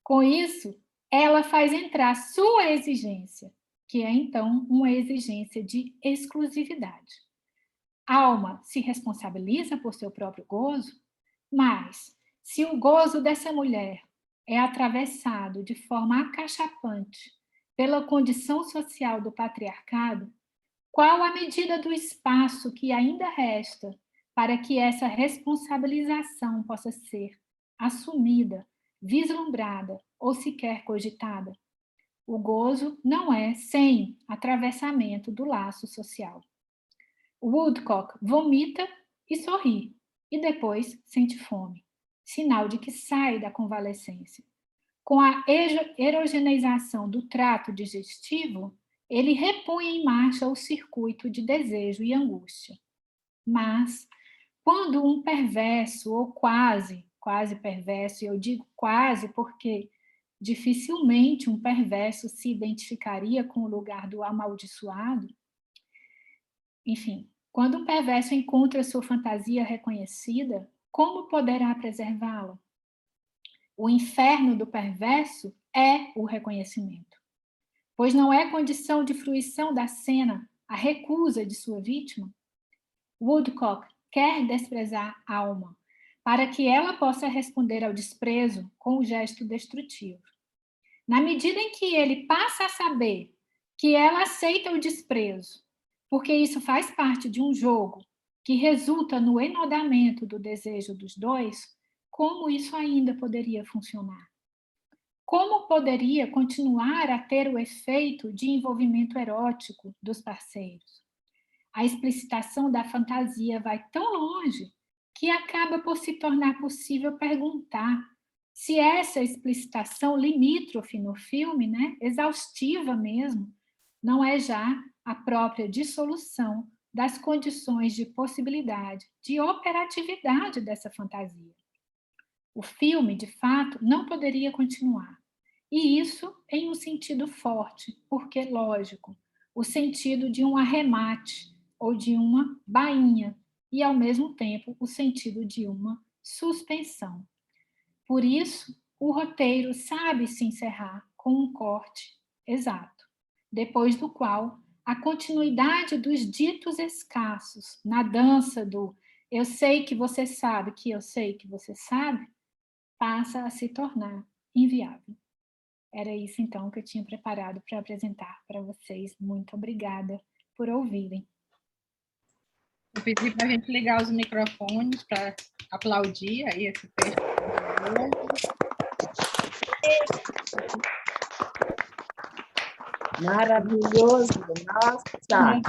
Com isso, ela faz entrar sua exigência, que é então uma exigência de exclusividade. Alma se responsabiliza por seu próprio gozo, mas se o gozo dessa mulher é atravessado de forma acachapante pela condição social do patriarcado, qual a medida do espaço que ainda resta para que essa responsabilização possa ser assumida, vislumbrada ou sequer cogitada? O gozo não é sem atravessamento do laço social. Woodcock vomita e sorri, e depois sente fome, sinal de que sai da convalescência. Com a erogeneização do trato digestivo, ele repõe em marcha o circuito de desejo e angústia. Mas, quando um perverso, ou quase perverso, e eu digo quase porque dificilmente um perverso se identificaria com o lugar do amaldiçoado, enfim, quando um perverso encontra sua fantasia reconhecida, como poderá preservá-la? O inferno do perverso é o reconhecimento, pois não é condição de fruição da cena a recusa de sua vítima. Woodcock quer desprezar a alma, para que ela possa responder ao desprezo com o gesto destrutivo. Na medida em que ele passa a saber que ela aceita o desprezo, porque isso faz parte de um jogo que resulta no enodamento do desejo dos dois, como isso ainda poderia funcionar? Como poderia continuar a ter o efeito de envolvimento erótico dos parceiros? A explicitação da fantasia vai tão longe que acaba por se tornar possível perguntar se essa explicitação limítrofe no filme, né, exaustiva mesmo, não é já a própria dissolução das condições de possibilidade, de operatividade dessa fantasia. O filme, de fato, não poderia continuar. E isso em um sentido forte, porque, lógico, o sentido de um arremate ou de uma bainha, e, ao mesmo tempo, o sentido de uma suspensão. Por isso, o roteiro sabe se encerrar com um corte exato, depois do qual a continuidade dos ditos escassos na dança do eu sei que você sabe que eu sei que você sabe, passa a se tornar inviável. Era isso, então, que eu tinha preparado para apresentar para vocês. Muito obrigada por ouvirem. Eu pedi para a gente ligar os microfones para aplaudir aí esse texto. Maravilhoso, nossa!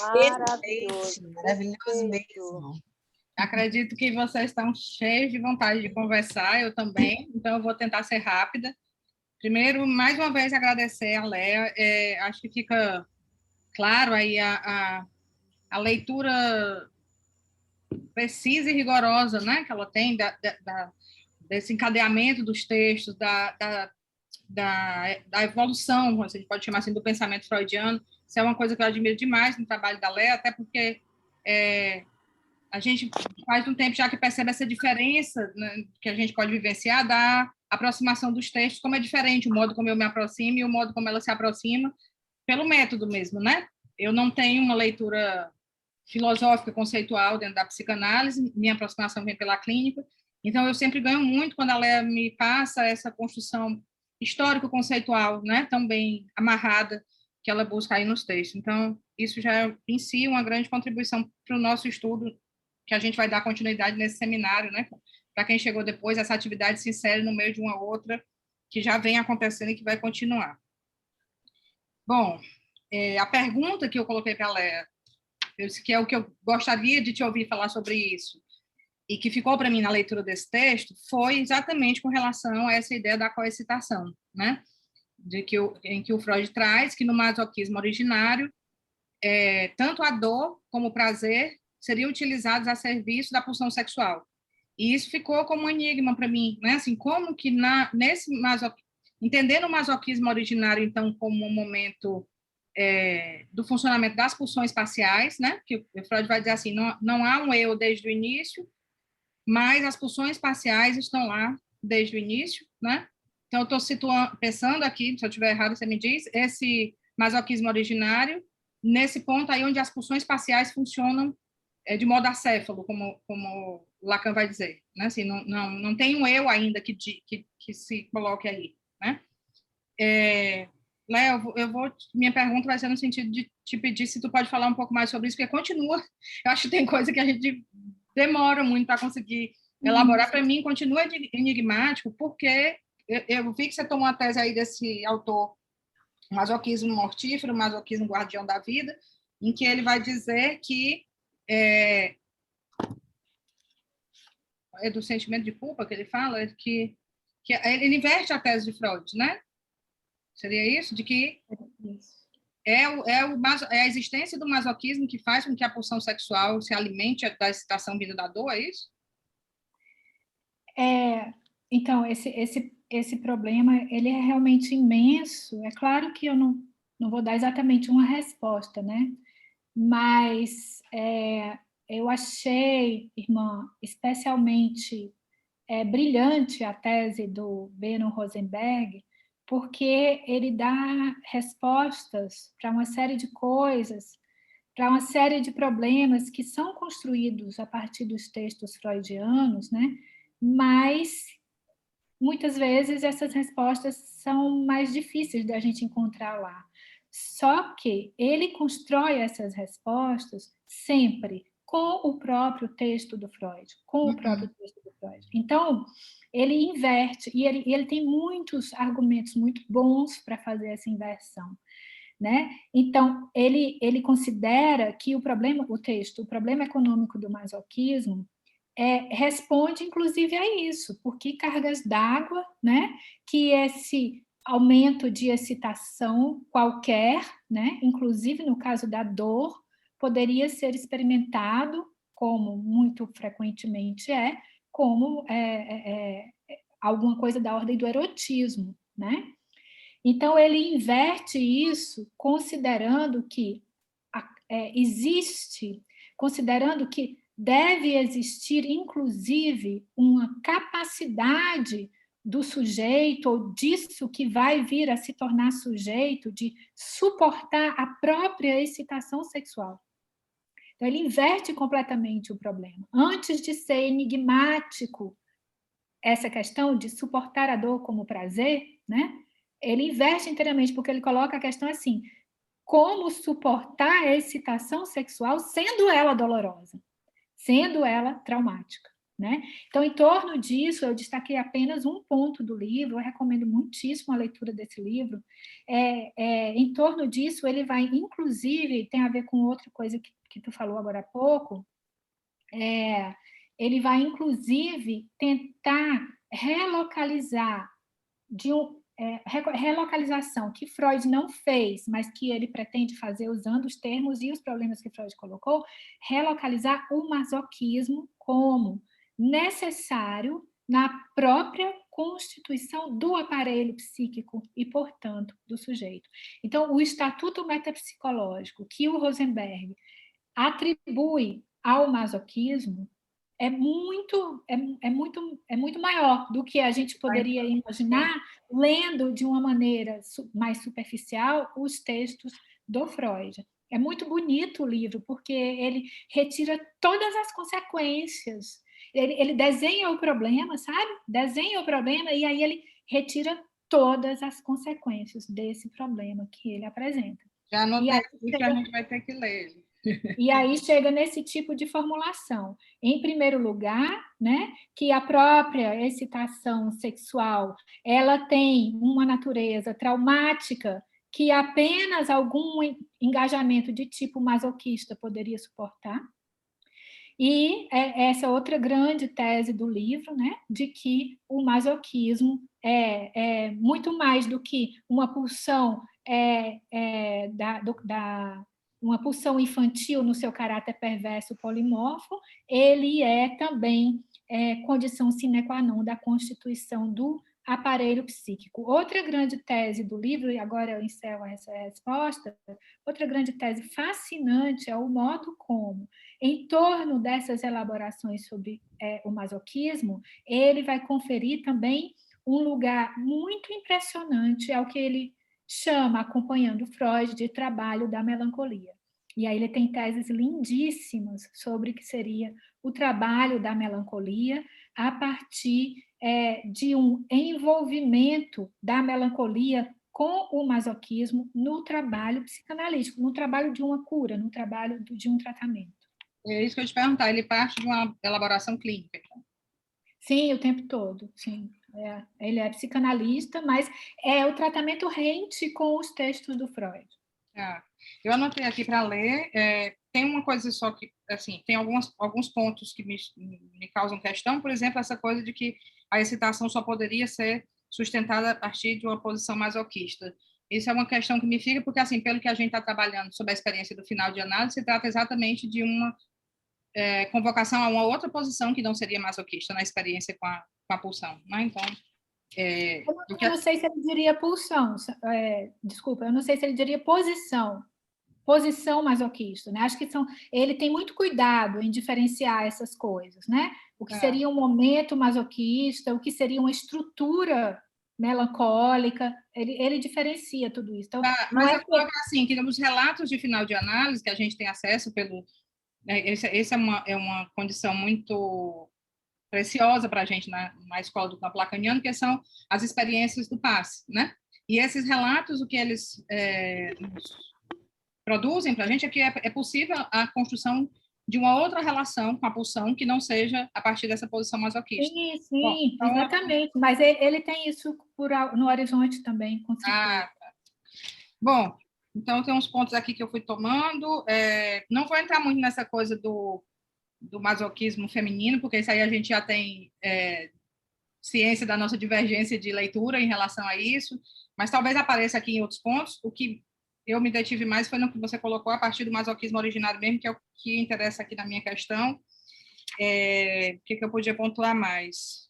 Maravilhoso, maravilhoso Perfeito. mesmo. Acredito que vocês estão cheios de vontade de conversar, eu também, então eu vou tentar ser rápida. Primeiro, mais uma vez, agradecer a Léa. Acho que fica claro aí a leitura precisa e rigorosa, né, que ela tem desse encadeamento dos textos, da evolução, a gente pode chamar assim, do pensamento freudiano. Isso é uma coisa que eu admiro demais no trabalho da Léa, até porque a gente faz um tempo já que percebe essa diferença, né, que a gente pode vivenciar da aproximação dos textos, como é diferente o modo como eu me aproximo e o modo como ela se aproxima, pelo método mesmo, né? Eu não tenho uma leitura filosófica, conceitual dentro da psicanálise, minha aproximação vem pela clínica, então eu sempre ganho muito quando a Léa me passa essa construção histórico-conceitual, né, tão bem amarrada que ela busca aí nos textos. Então, isso já é, em si, uma grande contribuição para o nosso estudo, que a gente vai dar continuidade nesse seminário, né, para quem chegou depois, essa atividade se insere no meio de uma outra que já vem acontecendo e que vai continuar. Bom, a pergunta que eu coloquei para a Léa, que é o que eu gostaria de te ouvir falar sobre isso, e que ficou para mim na leitura desse texto, foi exatamente com relação a essa ideia da coexcitação, né? Em que o Freud traz que no masoquismo originário, tanto a dor como o prazer seriam utilizados a serviço da pulsão sexual. E isso ficou como um enigma para mim, né? Assim, como que nesse entendendo o masoquismo originário, então, como um momento do funcionamento das pulsões parciais, né? Que o Freud vai dizer assim, não há um eu desde o início, mas as pulsões parciais estão lá desde o início, né? Então, eu estou pensando aqui, se eu estiver errado, você me diz, esse masoquismo originário, nesse ponto aí onde as pulsões parciais funcionam de modo acéfalo, como Lacan vai dizer, né? Assim, não tem um eu ainda que se coloque aí, né? Léo, minha pergunta vai ser no sentido de te pedir se tu pode falar um pouco mais sobre isso, porque continua, eu acho que tem coisa que a gente demora muito para conseguir elaborar. Para mim, continua enigmático, porque eu vi que você tomou a tese aí desse autor, Masoquismo Mortífero, Masoquismo Guardião da Vida, em que ele vai dizer que é do sentimento de culpa que ele fala, que ele inverte a tese de Freud, né? Seria isso? De que é a existência do masoquismo que faz com que a pulsão sexual se alimente da excitação vinda da dor, é isso? Então, esse problema, ele é realmente imenso. É claro que eu não vou dar exatamente uma resposta, né? Mas eu achei, irmã, especialmente brilhante a tese do Beno Rosenberg, porque ele dá respostas para uma série de coisas, para uma série de problemas que são construídos a partir dos textos freudianos, né? Mas muitas vezes essas respostas são mais difíceis da gente encontrar lá. Só que ele constrói essas respostas sempre com o próprio texto do Freud, com o próprio texto do Freud. Então, ele inverte, e ele tem muitos argumentos muito bons para fazer essa inversão, né? Então, ele considera que o problema econômico do masoquismo responde, inclusive, a isso, porque cargas d'água, né? Que esse aumento de excitação qualquer, né? Inclusive no caso da dor, poderia ser experimentado, como muito frequentemente como alguma coisa da ordem do erotismo, né? Então, ele inverte isso considerando que considerando que deve existir, inclusive, uma capacidade do sujeito, ou disso que vai vir a se tornar sujeito, de suportar a própria excitação sexual. Então, ele inverte completamente o problema. Antes de ser enigmático essa questão de suportar a dor como prazer, né? Ele inverte inteiramente, porque ele coloca a questão assim: como suportar a excitação sexual sendo ela dolorosa, sendo ela traumática, né? Então, em torno disso, eu destaquei apenas um ponto do livro, eu recomendo muitíssimo a leitura desse livro. Em torno disso, ele vai, inclusive, tem a ver com outra coisa que tu falou agora há pouco, ele vai, inclusive, tentar relocalizar relocalização que Freud não fez, mas que ele pretende fazer usando os termos e os problemas que Freud colocou, relocalizar o masoquismo como necessário na própria constituição do aparelho psíquico e, portanto, do sujeito. Então, o estatuto metapsicológico que o Rosenberg atribui ao masoquismo é muito maior do que a gente poderia imaginar lendo de uma maneira mais superficial os textos do Freud. É muito bonito o livro, porque ele retira todas as consequências. Ele desenha o problema, sabe? Desenha o problema e aí ele retira todas as consequências desse problema que ele apresenta. Já anotei aqui que a gente vai ter que ler. E aí chega nesse tipo de formulação. Em primeiro lugar, né, que a própria excitação sexual, ela tem uma natureza traumática que apenas algum engajamento de tipo masoquista poderia suportar. E essa outra grande tese do livro, né, de que o masoquismo é muito mais do que uma pulsão uma pulsão infantil no seu caráter perverso polimorfo, ele é também condição sine qua non da constituição do aparelho psíquico. Outra grande tese do livro, e agora eu encerro essa resposta, outra grande tese fascinante é o modo como, em torno dessas elaborações sobre o masoquismo, ele vai conferir também um lugar muito impressionante ao que ele chama, acompanhando Freud, de trabalho da melancolia. E aí ele tem teses lindíssimas sobre o que seria o trabalho da melancolia a partir de um envolvimento da melancolia com o masoquismo no trabalho psicanalítico, no trabalho de uma cura, no trabalho de um tratamento. É isso que eu ia te perguntar, ele parte de uma elaboração clínica? Sim, o tempo todo, sim. Ele é psicanalista, mas é o tratamento rente com os textos do Freud. Eu anotei aqui para ler, tem uma coisa só que, assim, tem alguns pontos que me causam questão, por exemplo, essa coisa de que a excitação só poderia ser sustentada a partir de uma posição masoquista. Isso é uma questão que me fica, porque, assim, pelo que a gente está trabalhando sobre a experiência do final de análise, se trata exatamente de uma convocação a uma outra posição que não seria masoquista na experiência com a pulsão, né? Então, eu não sei se ele diria pulsão, desculpa, eu não sei se ele diria posição masoquista, né? Acho que ele tem muito cuidado em diferenciar essas coisas, né? O que seria um momento masoquista, o que seria uma estrutura melancólica, ele diferencia tudo isso. Então, mas eu falo assim, que nos relatos de final de análise que a gente tem acesso essa é uma condição muito preciosa para a gente na escola do campo lacaniano, que são as experiências do passe, né? E esses relatos, o que eles produzem para a gente é que é possível a construção de uma outra relação com a pulsão que não seja a partir dessa posição masoquista. Sim, bom, então, exatamente. Mas ele tem isso no horizonte também, com certeza. Tá. Bom, então tem uns pontos aqui que eu fui tomando. Não vou entrar muito nessa coisa do masoquismo feminino, porque isso aí a gente já tem ciência da nossa divergência de leitura em relação a isso, mas talvez apareça aqui em outros pontos. O que eu me detive mais foi no que você colocou a partir do masoquismo originário mesmo, que é o que interessa aqui na minha questão. O que eu podia pontuar mais?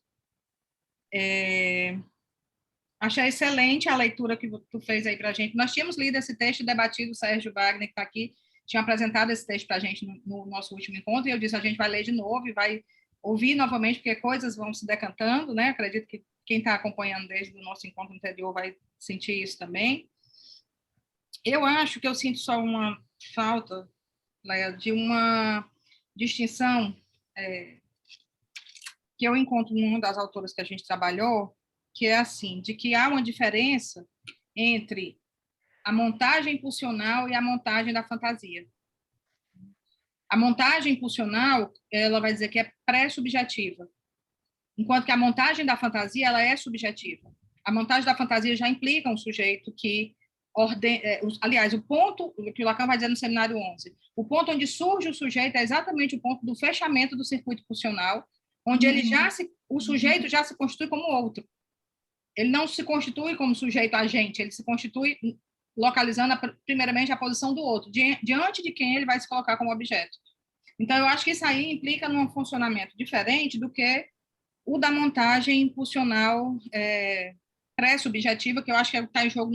Achei excelente a leitura que tu fez aí para a gente. Nós tínhamos lido esse texto, debatido, o Sérgio Wagner, que está aqui, tinha apresentado esse texto para a gente no nosso último encontro, e eu disse, a gente vai ler de novo e vai ouvir novamente, porque coisas vão se decantando, né? Acredito que quem está acompanhando desde o nosso encontro anterior vai sentir isso também. Eu acho que eu sinto só uma falta, Leia, de uma distinção que eu encontro numa das autoras que a gente trabalhou, que é assim, de que há uma diferença entre a montagem pulsional e a montagem da fantasia. A montagem pulsional, ela vai dizer que é pré-subjetiva, enquanto que a montagem da fantasia, ela é subjetiva. A montagem da fantasia já implica um sujeito que aliás, o ponto que o Lacan vai dizer no seminário 11, o ponto onde surge o sujeito é exatamente o ponto do fechamento do circuito pulsional, onde o sujeito já se constitui como outro. Ele não se constitui como sujeito agente, ele se constitui localizando primeiramente a posição do outro, diante de quem ele vai se colocar como objeto. Então, eu acho que isso aí implica num funcionamento diferente do que o da montagem pulsional pré-subjetiva, que eu acho que está em jogo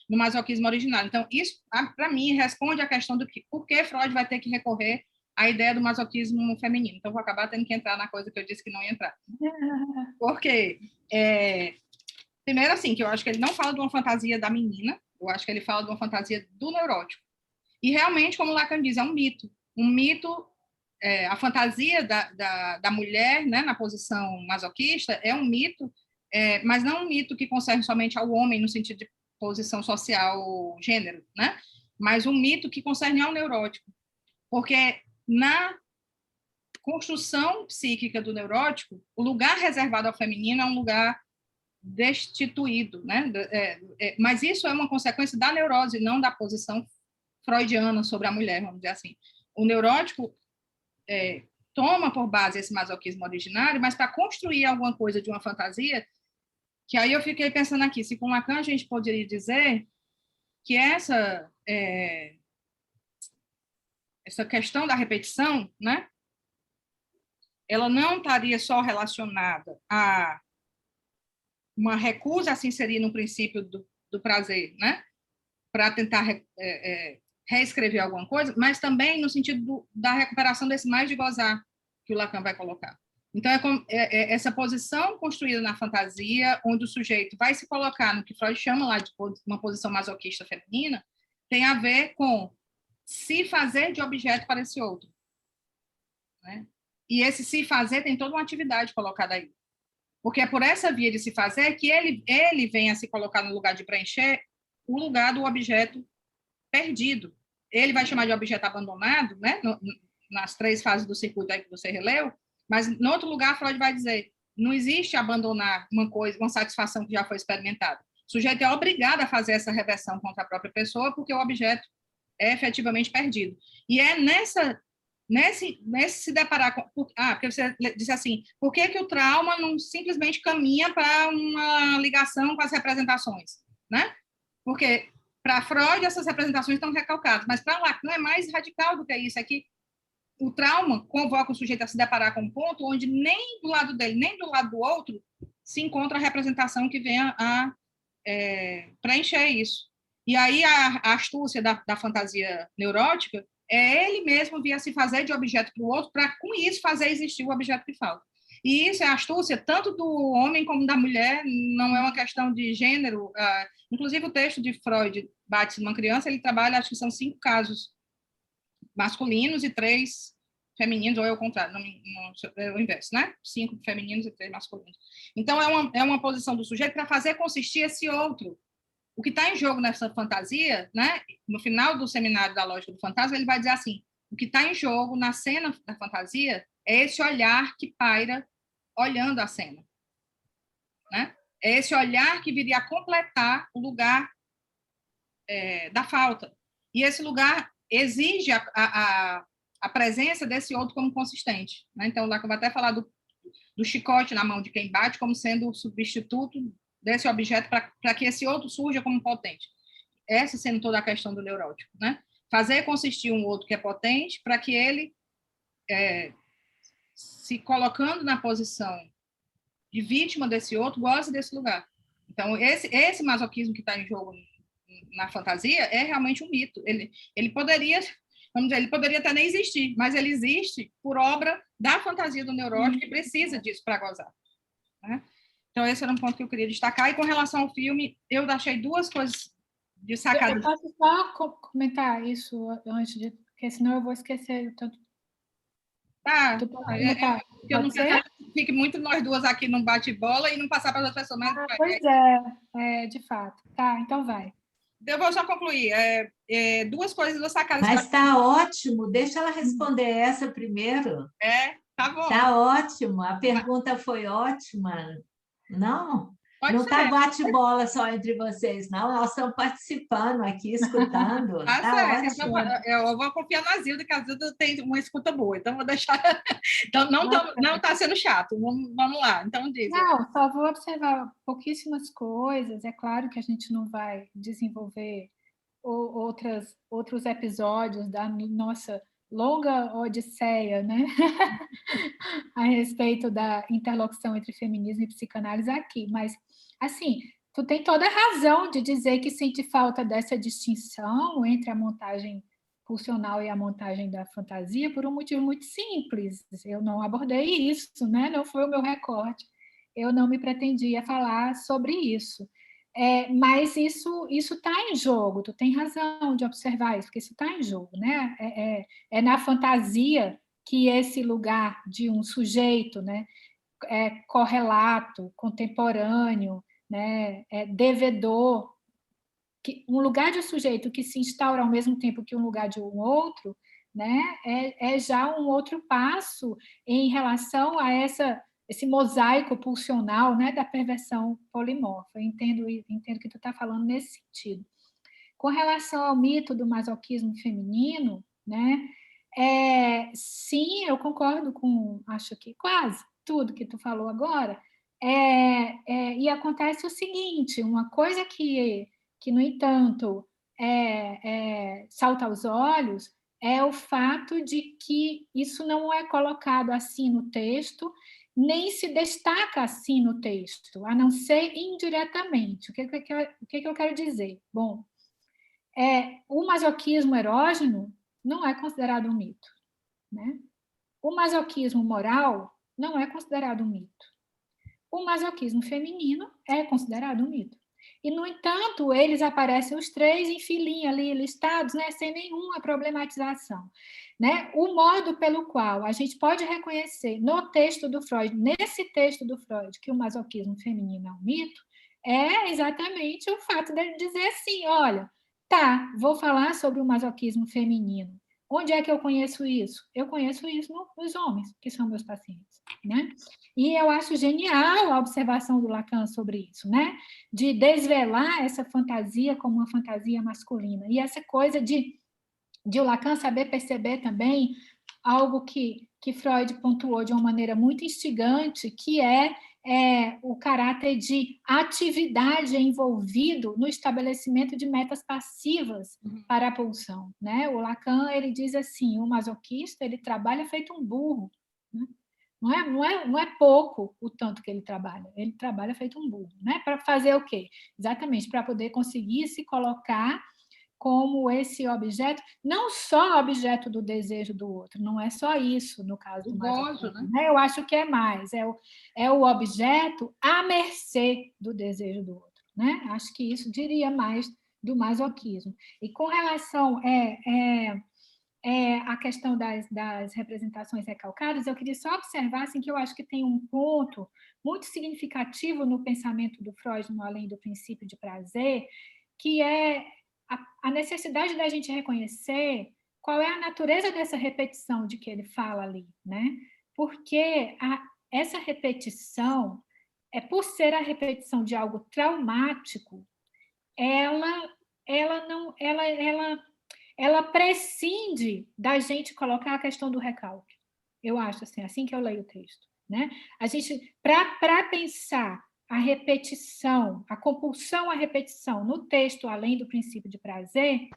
no masoquismo original. Então, isso, para mim, responde à questão do que, por que Freud vai ter que recorrer à ideia do masoquismo feminino. Então, vou acabar tendo que entrar na coisa que eu disse que não ia entrar. Porque, primeiro, assim, que eu acho que ele não fala de uma fantasia da menina, eu acho que ele fala de uma fantasia do neurótico. E, realmente, como Lacan diz, é um mito. Um mito, a fantasia da mulher, né, na posição masoquista, é um mito, mas não um mito que concerne somente ao homem, no sentido de posição social, gênero, né? Mas um mito que concerne ao neurótico. Porque na construção psíquica do neurótico, o lugar reservado ao feminino é um lugar destituído, né? Mas isso é uma consequência da neurose, não da posição freudiana sobre a mulher, vamos dizer assim. O neurótico toma por base esse masoquismo originário, mas para construir alguma coisa de uma fantasia, que aí eu fiquei pensando aqui, se com Lacan a gente poderia dizer que essa questão da repetição, né, ela não estaria só relacionada a uma recusa a se inserir no princípio do prazer, né, para tentar reescrever alguma coisa, mas também no sentido da recuperação desse mais de gozar que o Lacan vai colocar. Então, essa posição construída na fantasia, onde o sujeito vai se colocar no que Freud chama lá de uma posição masoquista feminina, tem a ver com se fazer de objeto para esse outro. Né? E esse se fazer tem toda uma atividade colocada aí. Porque é por essa via de se fazer que ele vem a se colocar no lugar de preencher o lugar do objeto perdido. Ele vai chamar de objeto abandonado, né? Nas 3 fases do circuito aí que você releu, mas, no outro lugar, Freud vai dizer, não existe abandonar uma coisa, uma satisfação que já foi experimentada. O sujeito é obrigado a fazer essa reversão contra a própria pessoa porque o objeto é efetivamente perdido. E é nesse se deparar com... porque você disse assim, por que o trauma não simplesmente caminha para uma ligação com as representações? Né? Porque, para Freud, essas representações estão recalcadas, mas para Lacan é mais radical do que isso, é que o trauma convoca o sujeito a se deparar com um ponto onde nem do lado dele, nem do lado do outro, se encontra a representação que venha a preencher isso. E aí a astúcia da fantasia neurótica é ele mesmo vir a se fazer de objeto para o outro, para, com isso, fazer existir o objeto que falta. E isso é astúcia tanto do homem como da mulher, não é uma questão de gênero. Inclusive, o texto de Freud, Bate-se numa Criança, ele trabalha, acho que são 5 casos masculinos e 3 femininos, ou é o contrário, é o inverso, né? 5 femininos e 3 masculinos. Então, é uma posição do sujeito para fazer consistir esse outro. O que está em jogo nessa fantasia, né? No final do seminário da lógica do fantasma, ele vai dizer assim, o que está em jogo na cena da fantasia é esse olhar que paira olhando a cena. Né? É esse olhar que viria a completar o lugar da falta. E esse lugar exige a presença desse outro como consistente. Né? Então, Lacan vai até falar do chicote na mão de quem bate como sendo o substituto desse objeto para que esse outro surja como potente. Essa sendo toda a questão do neurótico. Né? Fazer consistir um outro que é potente para que ele, se colocando na posição de vítima desse outro, goze desse lugar. Então, esse masoquismo que está em jogo na fantasia é realmente um mito. Ele poderia, vamos dizer, ele poderia até nem existir, mas ele existe por obra da fantasia do neurótico e precisa disso para gozar. Né? Então, esse era um ponto que eu queria destacar. E com relação ao filme, eu achei 2 coisas de sacada. Eu posso só comentar isso antes de... Porque senão eu vou esquecer tanto. Eu não quero que fique muito nós 2 aqui num bate-bola e não passar para as outras pessoas. Pois de fato. Tá, então vai. eu vou só concluir. Duas coisas, duas sacadas. Mas está ótimo, deixa ela responder essa primeiro. Tá bom. Está ótimo, a pergunta foi ótima. Não? Pode Não ser. está bate-bola só entre vocês, não. Nós estamos participando aqui, escutando. Tá Está certo. ótimo. Eu vou confiar na Zilda, que a Zilda tem uma escuta boa. Então, vou deixar... Então, não está sendo chato. Vamos lá. Então, diz. Não, só vou observar pouquíssimas coisas. É claro que a gente não vai desenvolver outros episódios da nossa longa odisseia, né? A respeito da interlocução entre feminismo e psicanálise aqui. Mas, assim, tu tem toda a razão de dizer que sente falta dessa distinção entre a montagem pulsional e a montagem da fantasia por um motivo muito simples. Eu não abordei isso, né? Não foi o meu recorte. Eu não me pretendia falar sobre isso. Mas isso está em jogo, tu tem razão de observar isso, porque isso está em jogo, né? É na fantasia que esse lugar de um sujeito, né, correlato, contemporâneo, né, devedor, um lugar de um sujeito que se instaura ao mesmo tempo que um lugar de um outro, né, é já um outro passo em relação a esse mosaico pulsional, né, da perversão polimorfa. Entendo que tu está falando nesse sentido. Com relação ao mito do masoquismo feminino, né, sim, eu concordo com, acho que quase tudo que tu falou agora, e acontece o seguinte, uma coisa que no entanto, salta aos olhos, é o fato de que isso não é colocado assim no texto, nem se destaca assim no texto, a não ser indiretamente. O que eu quero dizer? Bom, o masoquismo erógeno não é considerado um mito, né? O masoquismo moral não é considerado um mito. O masoquismo feminino é considerado um mito. E, no entanto, eles aparecem os três em filinha ali, listados, né, sem nenhuma problematização. Né? O modo pelo qual a gente pode reconhecer no texto do Freud, nesse texto do Freud, que o masoquismo feminino é um mito, é exatamente o fato dele dizer assim, olha, tá, vou falar sobre o masoquismo feminino. Onde é que eu conheço isso? Eu conheço isso nos homens, que são meus pacientes, né? E eu acho genial a observação do Lacan sobre isso, né? De desvelar essa fantasia como uma fantasia masculina. E essa coisa de o Lacan saber perceber também algo que Freud pontuou de uma maneira muito instigante, que é o caráter de atividade envolvido no estabelecimento de metas passivas para a pulsão, né? O Lacan, ele diz assim, o masoquista, ele trabalha feito um burro, né? Não é pouco o tanto que ele trabalha feito um burro, né? Para fazer o quê? Exatamente, para poder conseguir se colocar como esse objeto, não só objeto do desejo do outro, não é só isso no caso do masoquismo, né? Eu acho que é mais, é o objeto à mercê do desejo do outro, né? Acho que isso diria mais do masoquismo. E com relação a questão das representações recalcadas, eu queria só observar assim, que eu acho que tem um ponto muito significativo no pensamento do Freud, no Além do Princípio de Prazer, que é a necessidade da gente reconhecer qual é a natureza dessa repetição de que ele fala ali, né? Porque essa repetição, por ser a repetição de algo traumático, ela prescinde da gente colocar a questão do recalque. Eu acho assim que eu leio o texto, né? A gente, para pensar a repetição, a compulsão à repetição no texto, além do princípio de prazer,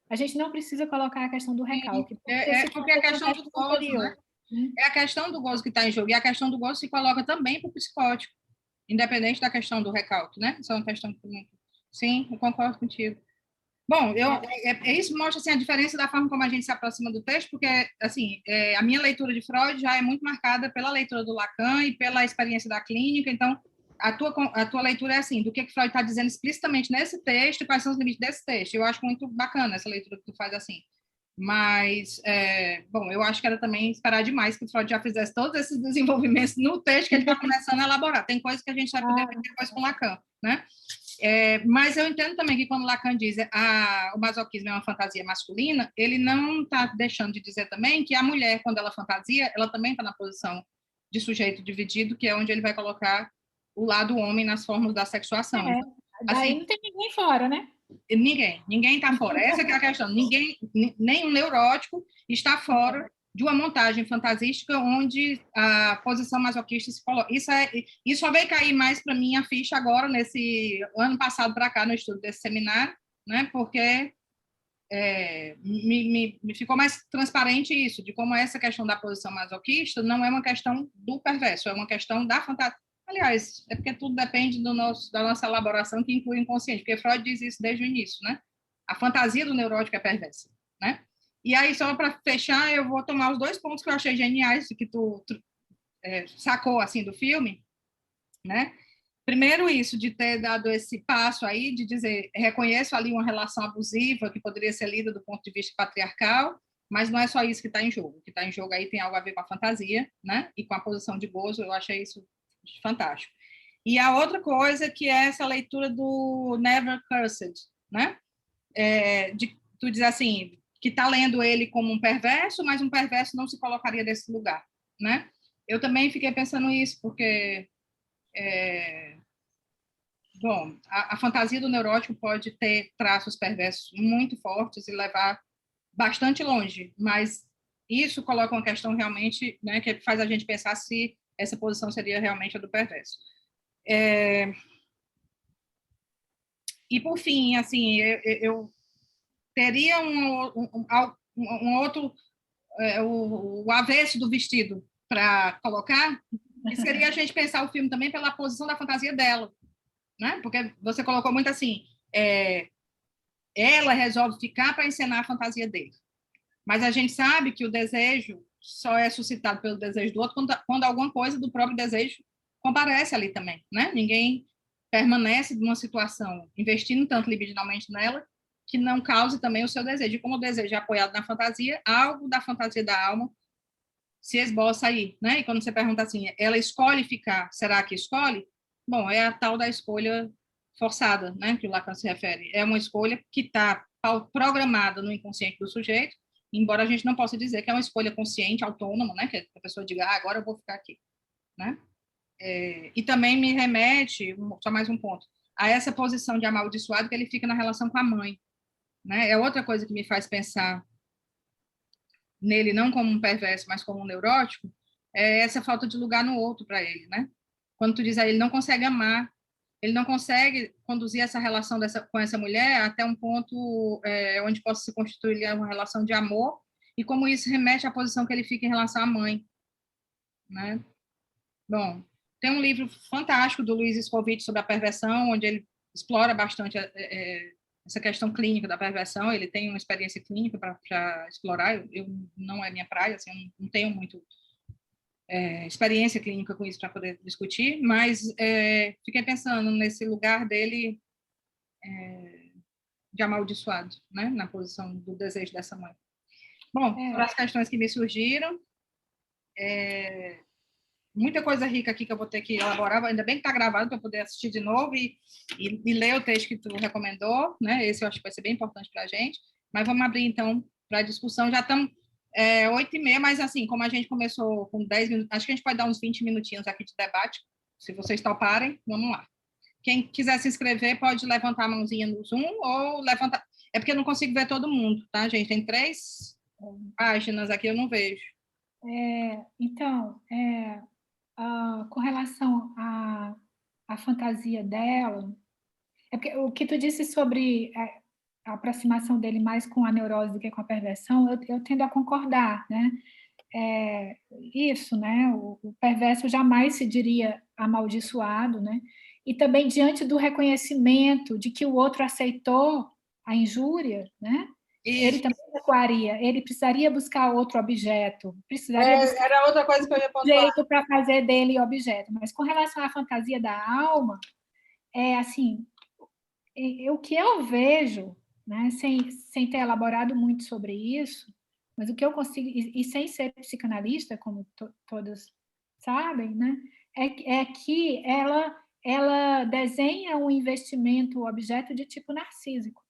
a gente não precisa colocar a questão do recalque. Porque a questão do gozo, né? É a questão do gozo que está em jogo, e a questão do gozo se coloca também para o psicótico, independente da questão do recalque, né? Isso é uma questão que... Sim, eu concordo contigo. Bom, isso mostra assim, a diferença da forma como a gente se aproxima do texto, porque assim, a minha leitura de Freud já é muito marcada pela leitura do Lacan e pela experiência da clínica, então a tua leitura é assim, do que Freud está dizendo explicitamente nesse texto e quais são os limites desse texto. Eu acho muito bacana essa leitura que tu faz assim. Mas, bom, eu acho que era também esperar demais que o Freud já fizesse todos esses desenvolvimentos no texto que ele está começando a elaborar. Tem coisas que a gente vai poder ver depois com Lacan, né? Mas eu entendo também que quando Lacan diz o masoquismo é uma fantasia masculina, ele não está deixando de dizer também que a mulher, quando ela fantasia, ela também está na posição de sujeito dividido, que é onde ele vai colocar o lado homem nas formas da sexuação. Então, Daí assim, não tem ninguém fora, né? Ninguém está fora. Essa que é a questão. Nenhum neurótico está fora de uma montagem fantasística onde a posição masoquista se coloca. Isso só veio cair mais para mim a ficha agora, nesse ano passado para cá, no estudo desse seminário, né? Porque me ficou mais transparente isso, de como essa questão da posição masoquista não é uma questão do perverso, é uma questão da fantasia. Aliás, é porque tudo depende da nossa elaboração, que inclui o inconsciente, porque Freud diz isso desde o início, né? A fantasia do neurótico é perversa, né? E aí, só para fechar, eu vou tomar os 2 pontos que eu achei geniais, que tu sacou, assim, do filme, né? Primeiro, isso de ter dado esse passo aí, de dizer, reconheço ali uma relação abusiva que poderia ser lida do ponto de vista patriarcal, mas não é só isso que está em jogo. O que está em jogo aí tem algo a ver com a fantasia, né? E com a posição de gozo, eu achei isso fantástico. E a outra coisa que é essa leitura do Never Cursed, né? Tu diz assim, que está lendo ele como um perverso, mas um perverso não se colocaria nesse lugar, né? Eu também fiquei pensando isso, porque bom, a fantasia do neurótico pode ter traços perversos muito fortes e levar bastante longe, mas isso coloca uma questão realmente, né, que faz a gente pensar se essa posição seria realmente a do perverso. E, por fim, assim, eu teria um outro, o avesso do vestido para colocar, que seria a gente pensar o filme também pela posição da fantasia dela, né? Porque você colocou muito assim, ela resolve ficar para encenar a fantasia dele. Mas a gente sabe que o desejo só é suscitado pelo desejo do outro quando alguma coisa do próprio desejo comparece ali também, né? Ninguém permanece numa situação investindo tanto libidinalmente nela que não cause também o seu desejo. E como o desejo é apoiado na fantasia, algo da fantasia da alma se esboça aí, né? E quando você pergunta assim, ela escolhe ficar, será que escolhe? Bom, é a tal da escolha forçada, né? Que o Lacan se refere. É uma escolha que está programada no inconsciente do sujeito, embora a gente não possa dizer que é uma escolha consciente, autônoma, né? Que a pessoa diga, agora eu vou ficar aqui, né? E também me remete, só mais um ponto, a essa posição de amaldiçoado que ele fica na relação com a mãe, né? É outra coisa que me faz pensar nele não como um perverso, mas como um neurótico, é essa falta de lugar no outro para ele, né? Quando tu diz aí, ele não consegue amar, ele não consegue conduzir essa relação com essa mulher até um ponto onde possa se constituir uma relação de amor, e como isso remete à posição que ele fica em relação à mãe, né? Bom, tem um livro fantástico do Luiz Escovitch sobre a perversão, onde ele explora bastante essa questão clínica da perversão. Ele tem uma experiência clínica para explorar. Eu não é minha praia, assim, eu não tenho muito experiência clínica com isso para poder discutir, mas fiquei pensando nesse lugar dele de amaldiçoado, né, na posição do desejo dessa mãe. Bom, foram as questões que me surgiram. Muita coisa rica aqui que eu vou ter que elaborar, ainda bem que está gravado para eu poder assistir de novo e ler o texto que tu recomendou, né? Esse eu acho que vai ser bem importante para a gente, mas vamos abrir então para a discussão, já estamos 8h30, mas assim, como a gente começou com 10 minutos, acho que a gente pode dar uns 20 minutinhos aqui de debate, se vocês toparem, vamos lá. Quem quiser se inscrever pode levantar a mãozinha no Zoom ou levantar, é porque eu não consigo ver todo mundo, tá, gente? Tem 3 páginas aqui, eu não vejo. Então, com relação à fantasia dela, porque o que tu disse sobre a aproximação dele mais com a neurose do que com a perversão, eu tendo a concordar, né? Isso, né? O perverso jamais se diria amaldiçoado, né? E também diante do reconhecimento de que o outro aceitou a injúria, né? Ele também recuaria, ele precisaria buscar outro objeto, Era outra coisa que eu ia pontuar. Jeito para fazer dele objeto. Mas com relação à fantasia da alma, assim, o que eu vejo, né, sem ter elaborado muito sobre isso, mas o que eu consigo, e sem ser psicanalista, como todos sabem, né, é que ela ela desenha um investimento objeto de tipo narcísico.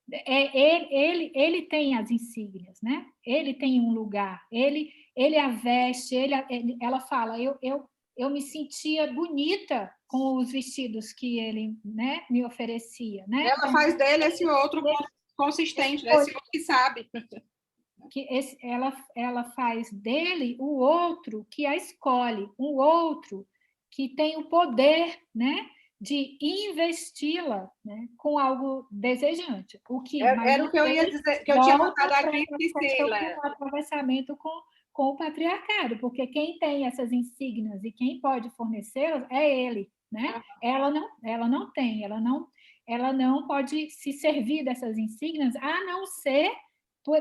Ele tem as insígnias, né? Ele tem um lugar, ele a veste, ela fala, eu me sentia bonita com os vestidos que ele, né, me oferecia, né? Ela faz dele esse outro consistente, esse outro que sabe. Ela faz dele o outro que a escolhe, um outro que tem o poder, né, de investi-la, né, com algo desejante. Era o que eu ia dizer, que eu tinha notado aqui, Priscila. O atravessamento com o patriarcado, porque quem tem essas insígnias e quem pode fornecê-las é ele, né? Ela não tem, ela não pode se servir dessas insígnias, a não ser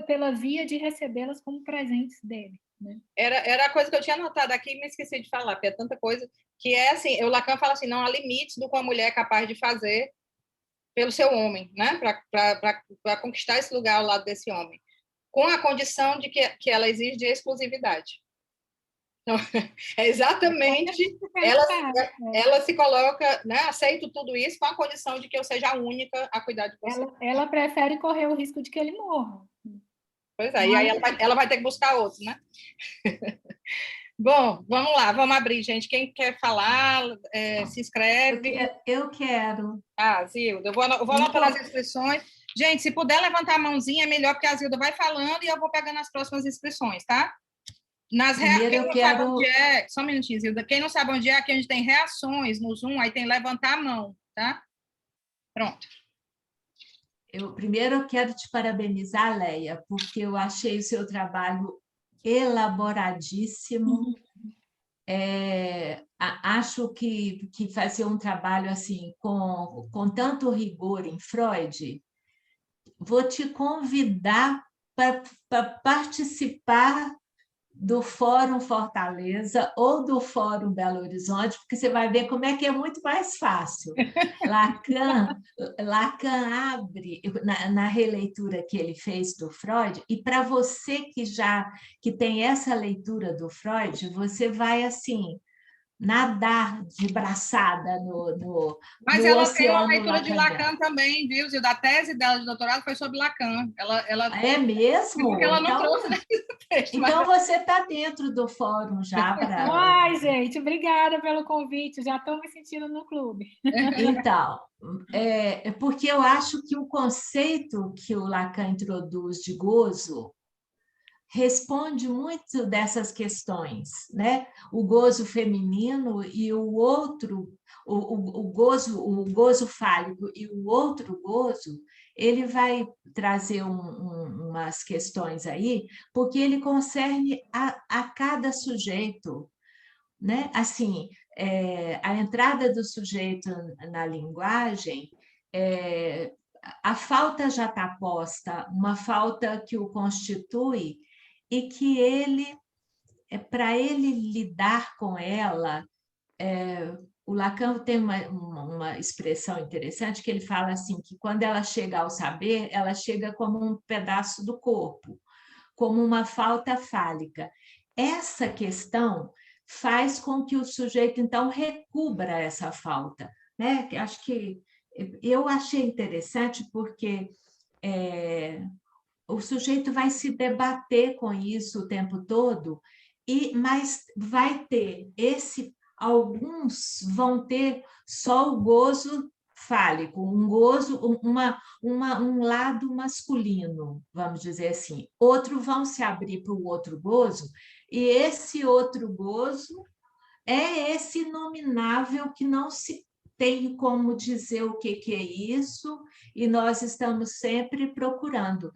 pela via de recebê-las como presentes dele. Né? Era a coisa que eu tinha notado aqui e me esqueci de falar, porque é tanta coisa que é assim, o Lacan fala assim, não há limites do que uma mulher é capaz de fazer pelo seu homem, né? Para conquistar esse lugar ao lado desse homem, com a condição de que ela exige de exclusividade. Então, é exatamente, ela se coloca, né? Aceito tudo isso com a condição de que eu seja a única a cuidar de você. Ela prefere correr o risco de que ele morra. Pois é, e aí ela vai ter que buscar outro, né? Bom, vamos lá, vamos abrir, gente. Quem quer falar, se inscreve. Eu quero. Zilda, eu vou anotando as inscrições. Gente, se puder levantar a mãozinha, é melhor, porque a Zilda vai falando e eu vou pegando as próximas inscrições, tá? Só um minutinho, Zilda. Quem não sabe onde é, aqui a gente tem reações no Zoom, aí tem levantar a mão, tá? Pronto. Primeiro eu quero te parabenizar, Leia, porque eu achei o seu trabalho elaboradíssimo. Acho que fazer um trabalho assim com tanto rigor em Freud, vou te convidar para participar do Fórum Fortaleza ou do Fórum Belo Horizonte, porque você vai ver como é que é muito mais fácil. Lacan abre na releitura que ele fez do Freud, e para você que tem essa leitura do Freud, você vai assim nadar de braçada no Mas no ela tem uma oceano leitura de lacaniano. Lacan também, viu, Zilda? A tese dela de doutorado foi sobre Lacan. É mesmo? Porque ela não trouxe texto. Então você está dentro do fórum já para... Ai, gente, obrigada pelo convite. Já estou me sentindo no clube. Então, porque eu acho que o conceito que o Lacan introduz de gozo responde muito dessas questões, né? O gozo feminino e o outro, o gozo fálico e o outro gozo, ele vai trazer umas questões aí, porque ele concerne a cada sujeito, né? Assim, a entrada do sujeito na linguagem, a falta já está posta, uma falta que o constitui, e que para ele lidar com ela, o Lacan tem uma expressão interessante que ele fala assim, que quando ela chega ao saber, ela chega como um pedaço do corpo, como uma falta fálica. Essa questão faz com que o sujeito, então, recubra essa falta, né? Acho que eu achei interessante porque o sujeito vai se debater com isso o tempo todo, mas vai ter alguns vão ter só o gozo fálico, um gozo, um lado masculino, vamos dizer assim. Outros vão se abrir para o outro gozo, e esse outro gozo é esse inominável que não se tem como dizer o que é isso, e nós estamos sempre procurando,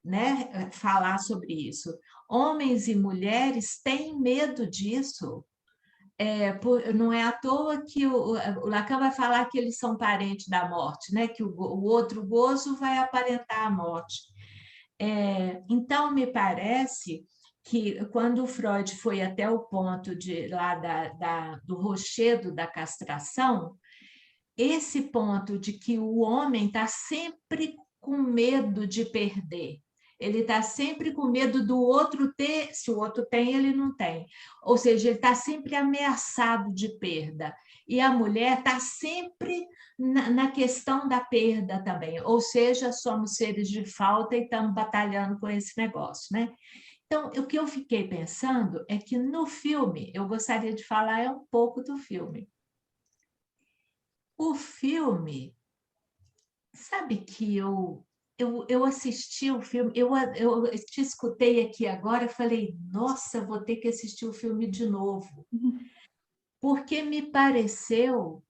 né, falar sobre isso. Homens e mulheres têm medo disso. Não é à toa que o Lacan vai falar que eles são parentes da morte, né, que o outro gozo vai aparentar a morte. Então, me parece que quando o Freud foi até o ponto do rochedo da castração, esse ponto de que o homem está sempre com medo de perder, ele está sempre com medo do outro ter, se o outro tem, ele não tem. Ou seja, ele está sempre ameaçado de perda. e a mulher está sempre na questão da perda também, ou seja, somos seres de falta e estamos batalhando com esse negócio, né? Então, o que eu fiquei pensando é que no filme, eu gostaria de falar um pouco do filme. O filme, sabe que eu assisti o filme, eu te escutei aqui agora e falei, nossa, vou ter que assistir o filme de novo. Porque me pareceu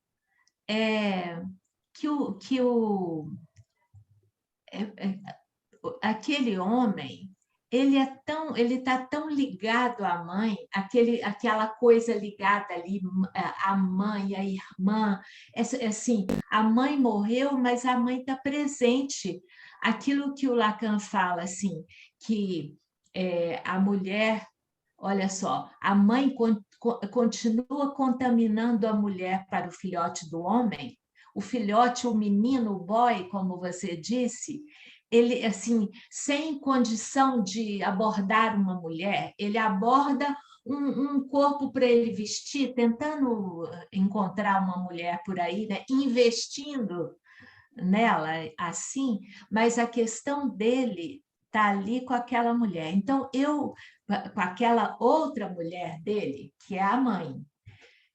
aquele homem, ele está tão ligado à mãe, aquela coisa ligada ali, a mãe, a irmã, assim, a mãe morreu, mas a mãe está presente. Aquilo que o Lacan fala, assim, que a mulher, olha só, a mãe continua contaminando a mulher para o filhote do homem, o filhote, o menino, o boy, como você disse, ele, assim, sem condição de abordar uma mulher, ele aborda um corpo para ele vestir, tentando encontrar uma mulher por aí, né? Investindo nela, assim, mas a questão dele está ali com aquela mulher. Então, com aquela outra mulher dele, que é a mãe.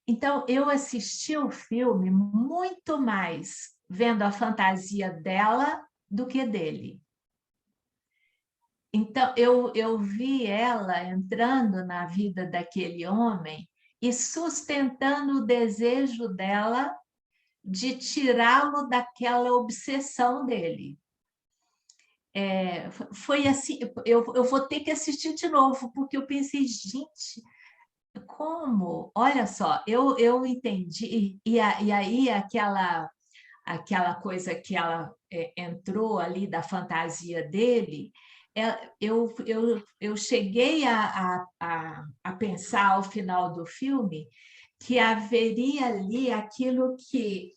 Então, eu assisti o filme muito mais vendo a fantasia dela do que dele. Então, eu vi ela entrando na vida daquele homem e sustentando o desejo dela de tirá-lo daquela obsessão dele. Foi assim, eu vou ter que assistir de novo, porque eu pensei, gente, como? Olha só, eu entendi, e aí aquela coisa que ela entrou ali da fantasia dele, eu cheguei a pensar ao final do filme que haveria ali aquilo que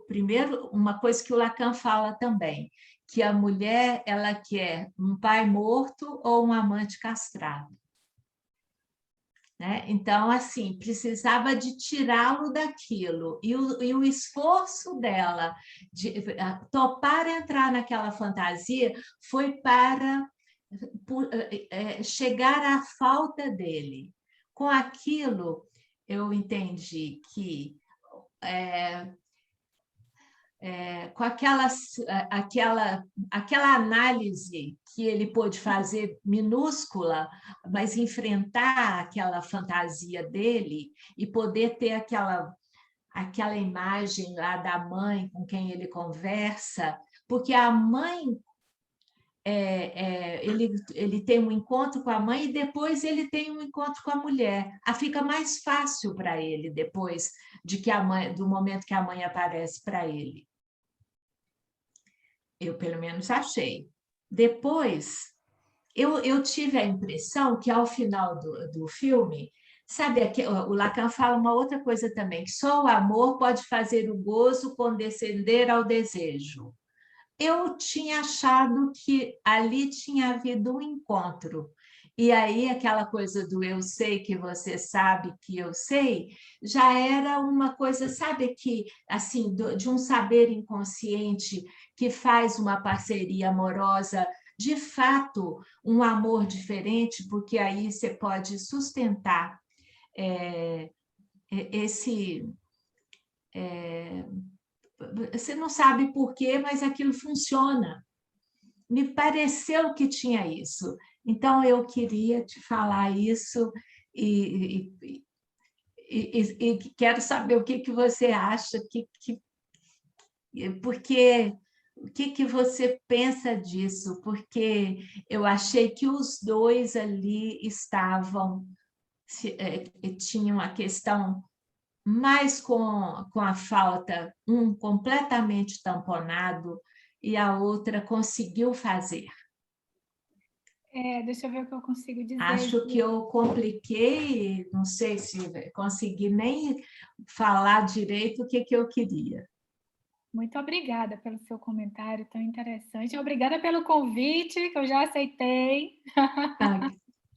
primeiro, uma coisa que o Lacan fala também, que a mulher ela quer um pai morto ou um amante castrado. Né? Então, assim, precisava de tirá-lo daquilo. E o esforço dela de topar entrar naquela fantasia foi para chegar à falta dele. Com aquilo, eu entendi que com aquela análise que ele pôde fazer minúscula, mas enfrentar aquela fantasia dele e poder ter aquela imagem lá da mãe com quem ele conversa, porque a mãe ele tem um encontro com a mãe e depois ele tem um encontro com a mulher. Fica mais fácil para ele depois do momento que a mãe aparece para ele. Eu, pelo menos, achei. Depois, eu tive a impressão que, ao final do filme, sabe, o Lacan fala uma outra coisa também, que só o amor pode fazer o gozo condescender ao desejo. Eu tinha achado que ali tinha havido um encontro. E aí, aquela coisa do eu sei que você sabe que eu sei, já era uma coisa, sabe, que assim, de um saber inconsciente que faz uma parceria amorosa, de fato, um amor diferente, porque aí você pode sustentar esse. Você não sabe por quê, mas aquilo funciona. Me pareceu que tinha isso. Então, eu queria te falar isso e quero saber o que você acha, porque o que você pensa disso? Porque eu achei que os dois ali tinham a questão mais com a falta, um completamente tamponado e a outra conseguiu fazer. Deixa eu ver o que eu consigo dizer. Acho que eu compliquei, não sei se consegui nem falar direito o que eu queria. Muito obrigada pelo seu comentário tão interessante. Obrigada pelo convite, que eu já aceitei.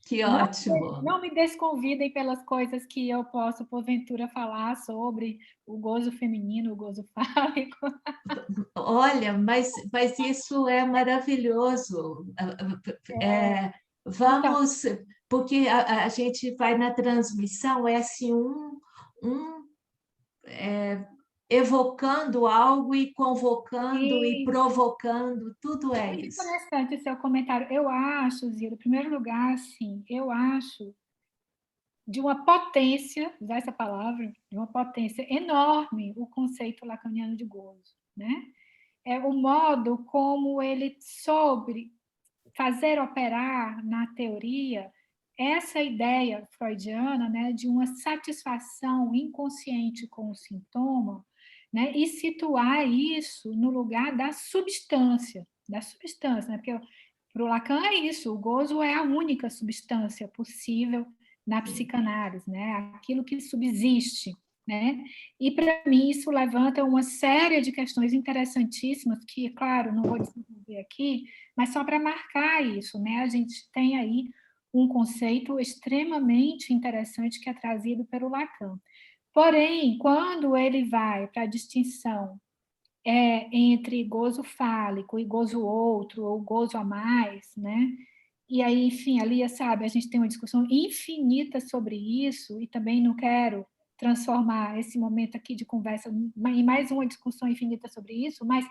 Que ótimo. Não me desconvidem pelas coisas que eu posso, porventura, falar sobre o gozo feminino, o gozo fálico. Olha, mas isso é maravilhoso. Então, Vamos, porque a gente vai na transmissão, é assim, evocando algo e convocando e e provocando, tudo é muito isso. interessante o seu comentário. Eu acho, Zilda, em primeiro lugar, assim, eu acho de uma potência, usar essa palavra, de uma potência enorme o conceito lacaniano de gozo, né? É o modo como ele soube fazer operar na teoria essa ideia freudiana, né, de uma satisfação inconsciente com o sintoma, né, e situar isso no lugar da substância, né, porque para o Lacan é isso, o gozo é a única substância possível na psicanálise, né, aquilo que subsiste, né? E para mim isso levanta uma série de questões interessantíssimas que, claro, não vou desenvolver aqui, mas só para marcar isso, né? A gente tem aí um conceito extremamente interessante que é trazido pelo Lacan. Porém, quando ele vai para a distinção entre gozo fálico e gozo outro, ou gozo a mais, né? E aí, enfim, ali, sabe, a gente tem uma discussão infinita sobre isso, e também não quero transformar esse momento aqui de conversa em mais uma discussão infinita sobre isso, mas,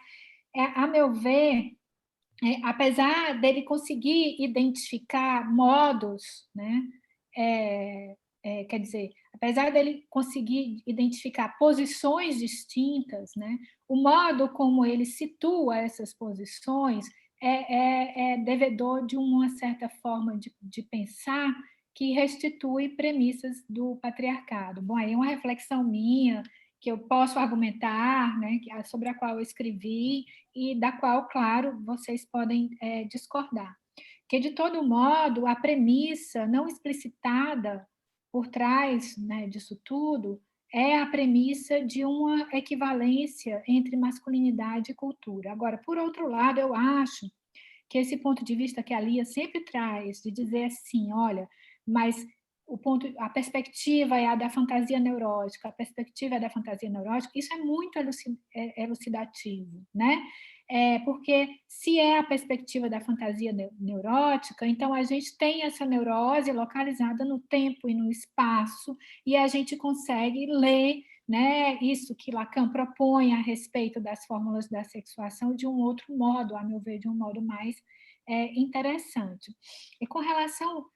a meu ver, apesar dele conseguir identificar modos, né, quer dizer, apesar dele conseguir identificar posições distintas, né, o modo como ele situa essas posições é devedor de uma certa forma de pensar que restitui premissas do patriarcado. Bom, aí é uma reflexão minha que eu posso argumentar, né, sobre a qual eu escrevi e da qual, claro, vocês podem discordar. Que, de todo modo, a premissa não explicitada por trás, né, disso tudo é a premissa de uma equivalência entre masculinidade e cultura. Agora, por outro lado, eu acho que esse ponto de vista que a Lia sempre traz, de dizer assim, olha, mas a perspectiva é a da fantasia neurótica, a perspectiva é da fantasia neurótica, isso é muito elucidativo, né? Porque se é a perspectiva da fantasia neurótica, então a gente tem essa neurose localizada no tempo e no espaço, e a gente consegue ler, né, isso que Lacan propõe a respeito das fórmulas da sexuação de um outro modo, a meu ver, de um modo mais interessante. E com relação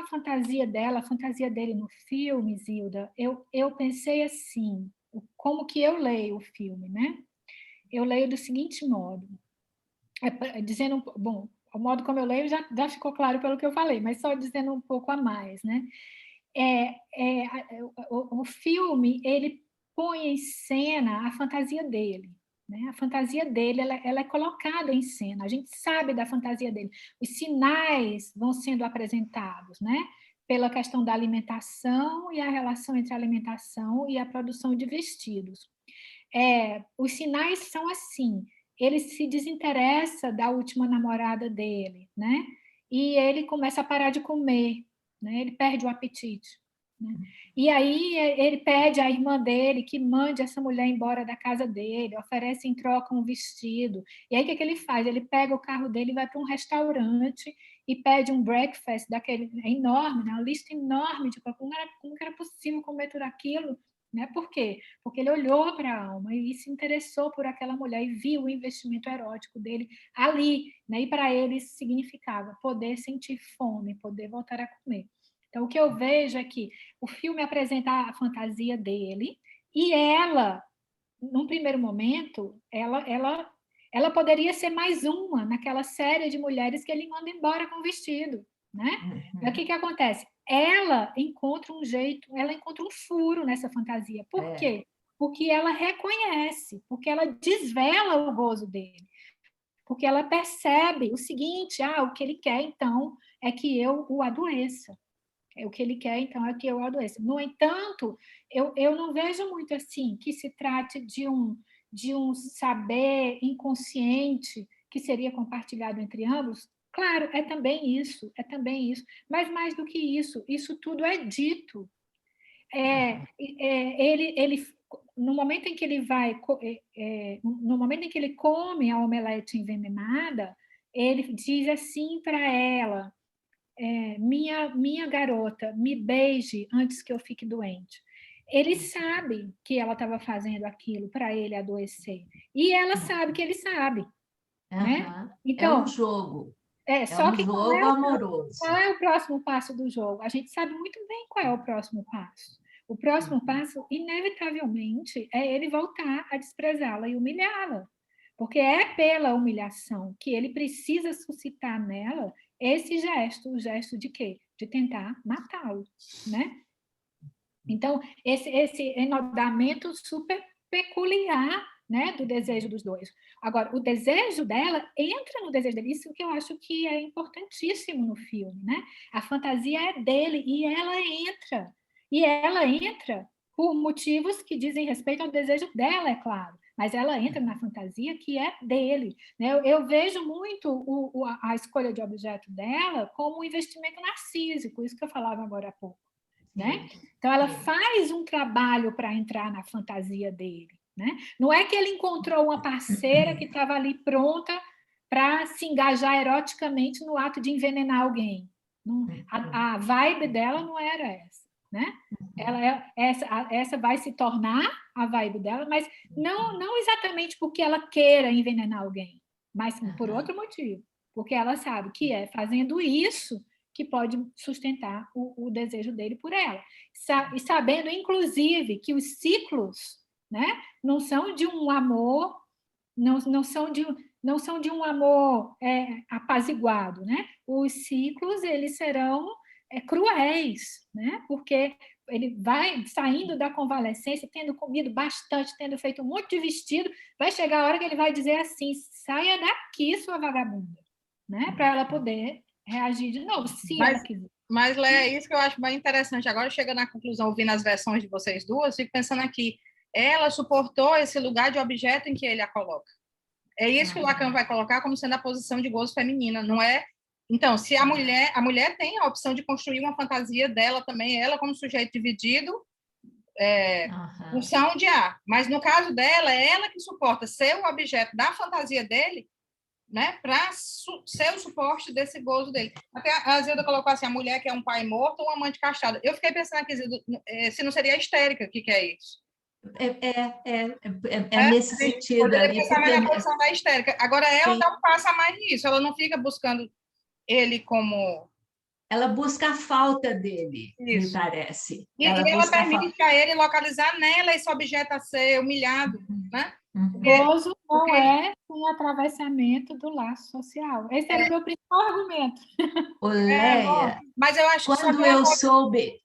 à fantasia dela, a fantasia dele no filme, Zilda, eu pensei assim, como que eu leio o filme, né? Eu leio do seguinte modo, dizendo, bom, o modo como eu leio já ficou claro pelo que eu falei, mas só dizendo um pouco a mais, né? O filme, ele põe em cena a fantasia dele, né? A fantasia dele, ela é colocada em cena, a gente sabe da fantasia dele. Os sinais vão sendo apresentados, né? Pela questão da alimentação e a relação entre a alimentação e a produção de vestidos. Os sinais são assim, ele se desinteressa da última namorada dele, né? E ele começa a parar de comer, né? Ele perde o apetite. Né? E aí ele pede à irmã dele que mande essa mulher embora da casa dele, oferece em troca um vestido. E aí o que ele faz? Ele pega o carro dele e vai para um restaurante e pede um breakfast daquele enorme, né? Uma lista enorme de como era possível comer tudo aquilo. Né? Por quê? Porque ele olhou para a alma e se interessou por aquela mulher e viu o investimento erótico dele ali. Né? E para ele isso significava poder sentir fome, poder voltar a comer. Então, o que eu vejo é que o filme apresenta a fantasia dele e ela, num primeiro momento, ela poderia ser mais uma naquela série de mulheres que ele manda embora com vestido. Né? Uhum. O que acontece? Ela encontra um jeito, ela encontra um furo nessa fantasia. Por quê? Porque ela reconhece, porque ela desvela o gozo dele. Porque ela percebe o seguinte, o que ele quer, então, é que eu o adoeça. O que ele quer, então, é que eu o adoeça. No entanto, eu não vejo muito assim, que se trate de um saber inconsciente que seria compartilhado entre ambos, Claro, é também isso, mas mais do que isso tudo é dito. No momento em que ele no momento em que ele come a omelete envenenada, ele diz assim para ela: minha garota, me beije antes que eu fique doente. Ele sabe que ela estava fazendo aquilo para ele adoecer, e ela sabe que ele sabe, né? É um Então, jogo. só um que jogo amoroso. qual é o próximo passo do jogo? A gente sabe muito bem qual é o próximo passo. O próximo passo, inevitavelmente, é ele voltar a desprezá-la e humilhá-la. Porque é pela humilhação que ele precisa suscitar nela esse gesto, o gesto de quê? De tentar matá-lo, né? Então, esse enodamento super peculiar, né, do desejo dos dois. Agora, o desejo dela entra no desejo dele, isso que eu acho que é importantíssimo no filme, né? A fantasia é dele e ela entra. E ela entra por motivos que dizem respeito ao desejo dela, é claro, mas ela entra na fantasia que é dele, né? Eu vejo muito a escolha de objeto dela como um investimento narcísico, isso que eu falava agora há pouco, né? Então, ela faz um trabalho para entrar na fantasia dele, né? Não é que ele encontrou uma parceira que estava ali pronta para se engajar eroticamente no ato de envenenar alguém. A vibe dela não era essa, né? Essa vai se tornar a vibe dela, mas não exatamente porque ela queira envenenar alguém, mas por outro motivo, porque ela sabe que é fazendo isso que pode sustentar o desejo dele por ela. E sabendo, inclusive, que os ciclos, né, não são de um amor, não são de um amor apaziguado, né? Os ciclos, eles serão cruéis, né? Porque ele vai saindo da convalescência, tendo comido bastante, tendo feito um monte de vestido, vai chegar a hora que ele vai dizer assim: saia daqui, sua vagabunda, né? Para ela poder reagir de novo, se ela quiser. Mas, Lé, é isso que eu acho bem interessante. Agora, chegando na conclusão, ouvindo as versões de vocês duas, fico pensando aqui, ela suportou esse lugar de objeto em que ele a coloca. É isso que o Lacan vai colocar como sendo a posição de gozo feminina, não é? Então, se a mulher tem a opção de construir uma fantasia dela também, ela como sujeito dividido, função de A. Mas, no caso dela, é ela que suporta ser o objeto da fantasia dele, né, para ser o suporte desse gozo dele. Até a Zilda colocou assim, a mulher que é um pai morto ou uma amante castrada. Eu fiquei pensando aqui, Zilda, se não seria histérica, o que é isso? Nesse sentido. Poderia pensar mais na posição da histérica. Agora, ela dá um passo a mais nisso, ela não fica buscando ele como... Ela busca a falta dele, me parece. E ela permite a ele localizar nela esse objeto a ser humilhado, né? O gozo não é um atravessamento do laço social. Esse era o meu principal argumento. Léa, mas eu acho quando eu soube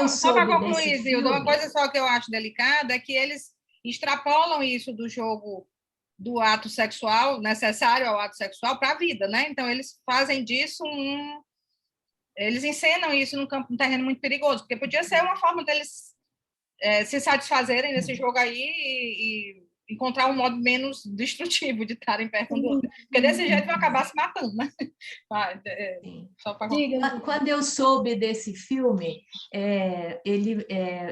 só para concluir, desse Zilda, filme... uma coisa só que eu acho delicada é que eles extrapolam isso do jogo do ato sexual, necessário ao ato sexual, para a vida, né? Então, eles fazem disso eles encenam isso num terreno muito perigoso, porque podia ser uma forma deles se satisfazerem nesse jogo aí e encontrar um modo menos destrutivo de estarem perto um do outro. Porque desse jeito vão acabar se matando, né? Só para... Quando eu soube desse filme,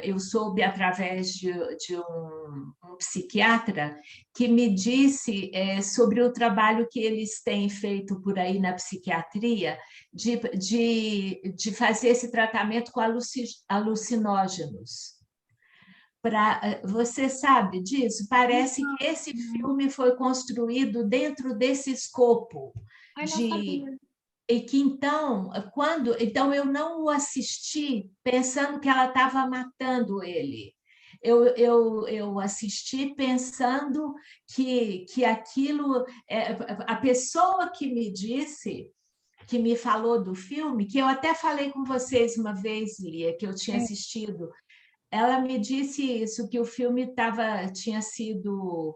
eu soube através de um psiquiatra que me disse sobre o trabalho que eles têm feito por aí na psiquiatria de fazer esse tratamento com alucinógenos. Você sabe disso? Parece que esse filme foi construído dentro desse escopo e que então eu não o assisti pensando que ela estava matando ele. Eu assisti pensando que aquilo, a pessoa que me disse, que me falou do filme, que eu até falei com vocês uma vez, Lia, que eu tinha assistido. Ela me disse isso, que o filme tinha sido...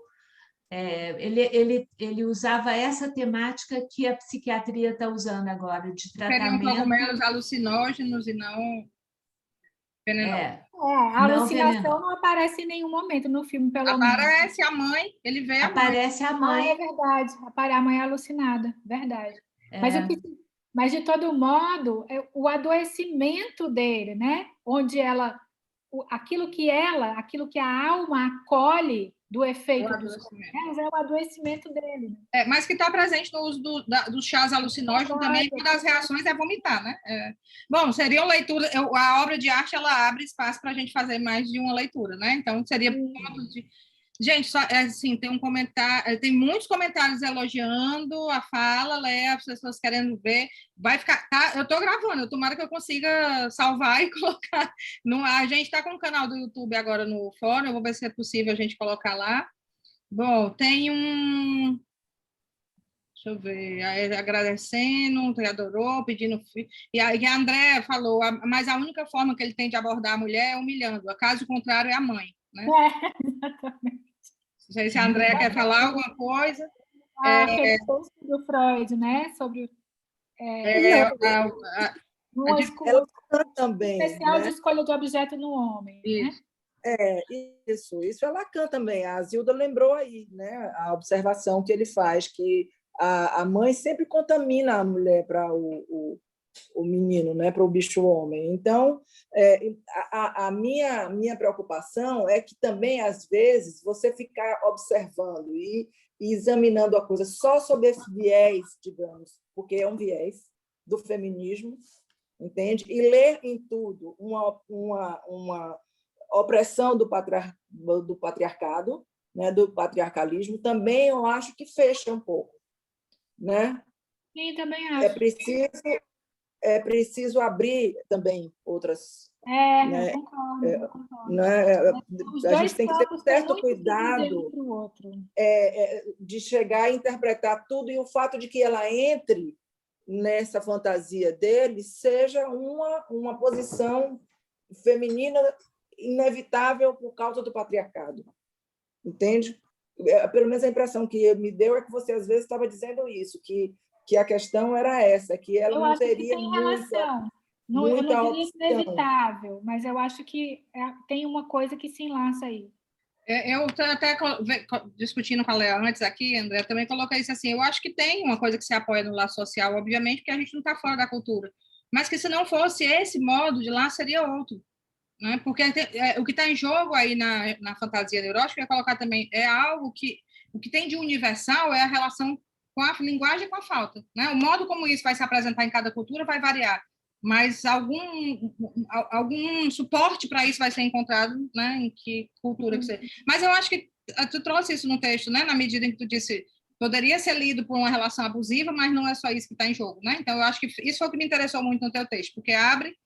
ele usava essa temática que a psiquiatria está usando agora, de tratamento... Seriam cogumelos alucinógenos e não venenosos. A alucinação não aparece em nenhum momento no filme, pelo menos. Aparece a mãe, ele vê a mãe. Aparece a mãe. É verdade, a mãe é alucinada, verdade. Mas, de todo modo, o adoecimento dele, né? Onde aquilo que a alma acolhe do efeito dos cogumelos é o adoecimento dele. Mas que está presente no uso dos chás alucinógenos também, uma das reações é vomitar, né? Bom, seria uma leitura, a obra de arte, ela abre espaço para a gente fazer mais de uma leitura, né? Então, seria pontos de... Gente, só, assim, tem um comentário, tem muitos comentários elogiando a fala, as pessoas querendo ver. Vai ficar, tá? Eu estou gravando, tomara que eu consiga salvar e colocar no ar. A gente está com o canal do YouTube agora no fórum, eu vou ver se é possível a gente colocar lá. Bom, tem um... Deixa eu ver, agradecendo, adorou, pedindo... E a André falou, mas a única forma que ele tem de abordar a mulher é humilhando, caso contrário é a mãe, né? Exatamente. Não sei se a André quer falar alguma coisa. Aquele texto do Freud, né? Sobre ela também, especial, né? de escolha de objeto no homem. Isso. Né? Isso é Lacan também. A Zilda lembrou aí, né? A observação que ele faz, que a mãe sempre contamina a mulher para o menino, né, para o bicho homem. Então, a minha preocupação é que também, às vezes, você ficar observando e examinando a coisa só sob esse viés, digamos, porque é um viés do feminismo, entende? E ler em tudo uma opressão do patriarcado, né, do patriarcalismo, também eu acho que fecha um pouco, né? Sim, também acho. É preciso abrir também outras... né? Eu concordo. A gente tem que ter um certo cuidado de chegar a interpretar tudo, e o fato de que ela entre nessa fantasia dele seja uma posição feminina inevitável por causa do patriarcado. Entende? Pelo menos a impressão que me deu é que você, às vezes, estava dizendo isso, que a questão era essa, que ela não teria relação. Eu não diria inevitável, mas eu acho que tem uma coisa que se enlaça aí. Eu até discutindo com a Léa antes aqui, André, eu também coloquei isso assim, eu acho que tem uma coisa que se apoia no laço social, obviamente, porque a gente não está fora da cultura, mas que se não fosse esse modo de lá, seria outro. Né? Porque o que está em jogo aí na fantasia neurótica, eu ia colocar também, é algo que o que tem de universal é a relação com a linguagem e com a falta. Né? O modo como isso vai se apresentar em cada cultura vai variar, mas algum suporte para isso vai ser encontrado, né? Em que cultura que você... Mas eu acho que tu trouxe isso no texto, né? Na medida em que tu disse poderia ser lido por uma relação abusiva, mas não é só isso que está em jogo. Né? Então, eu acho que isso foi o que me interessou muito no teu texto, porque abre...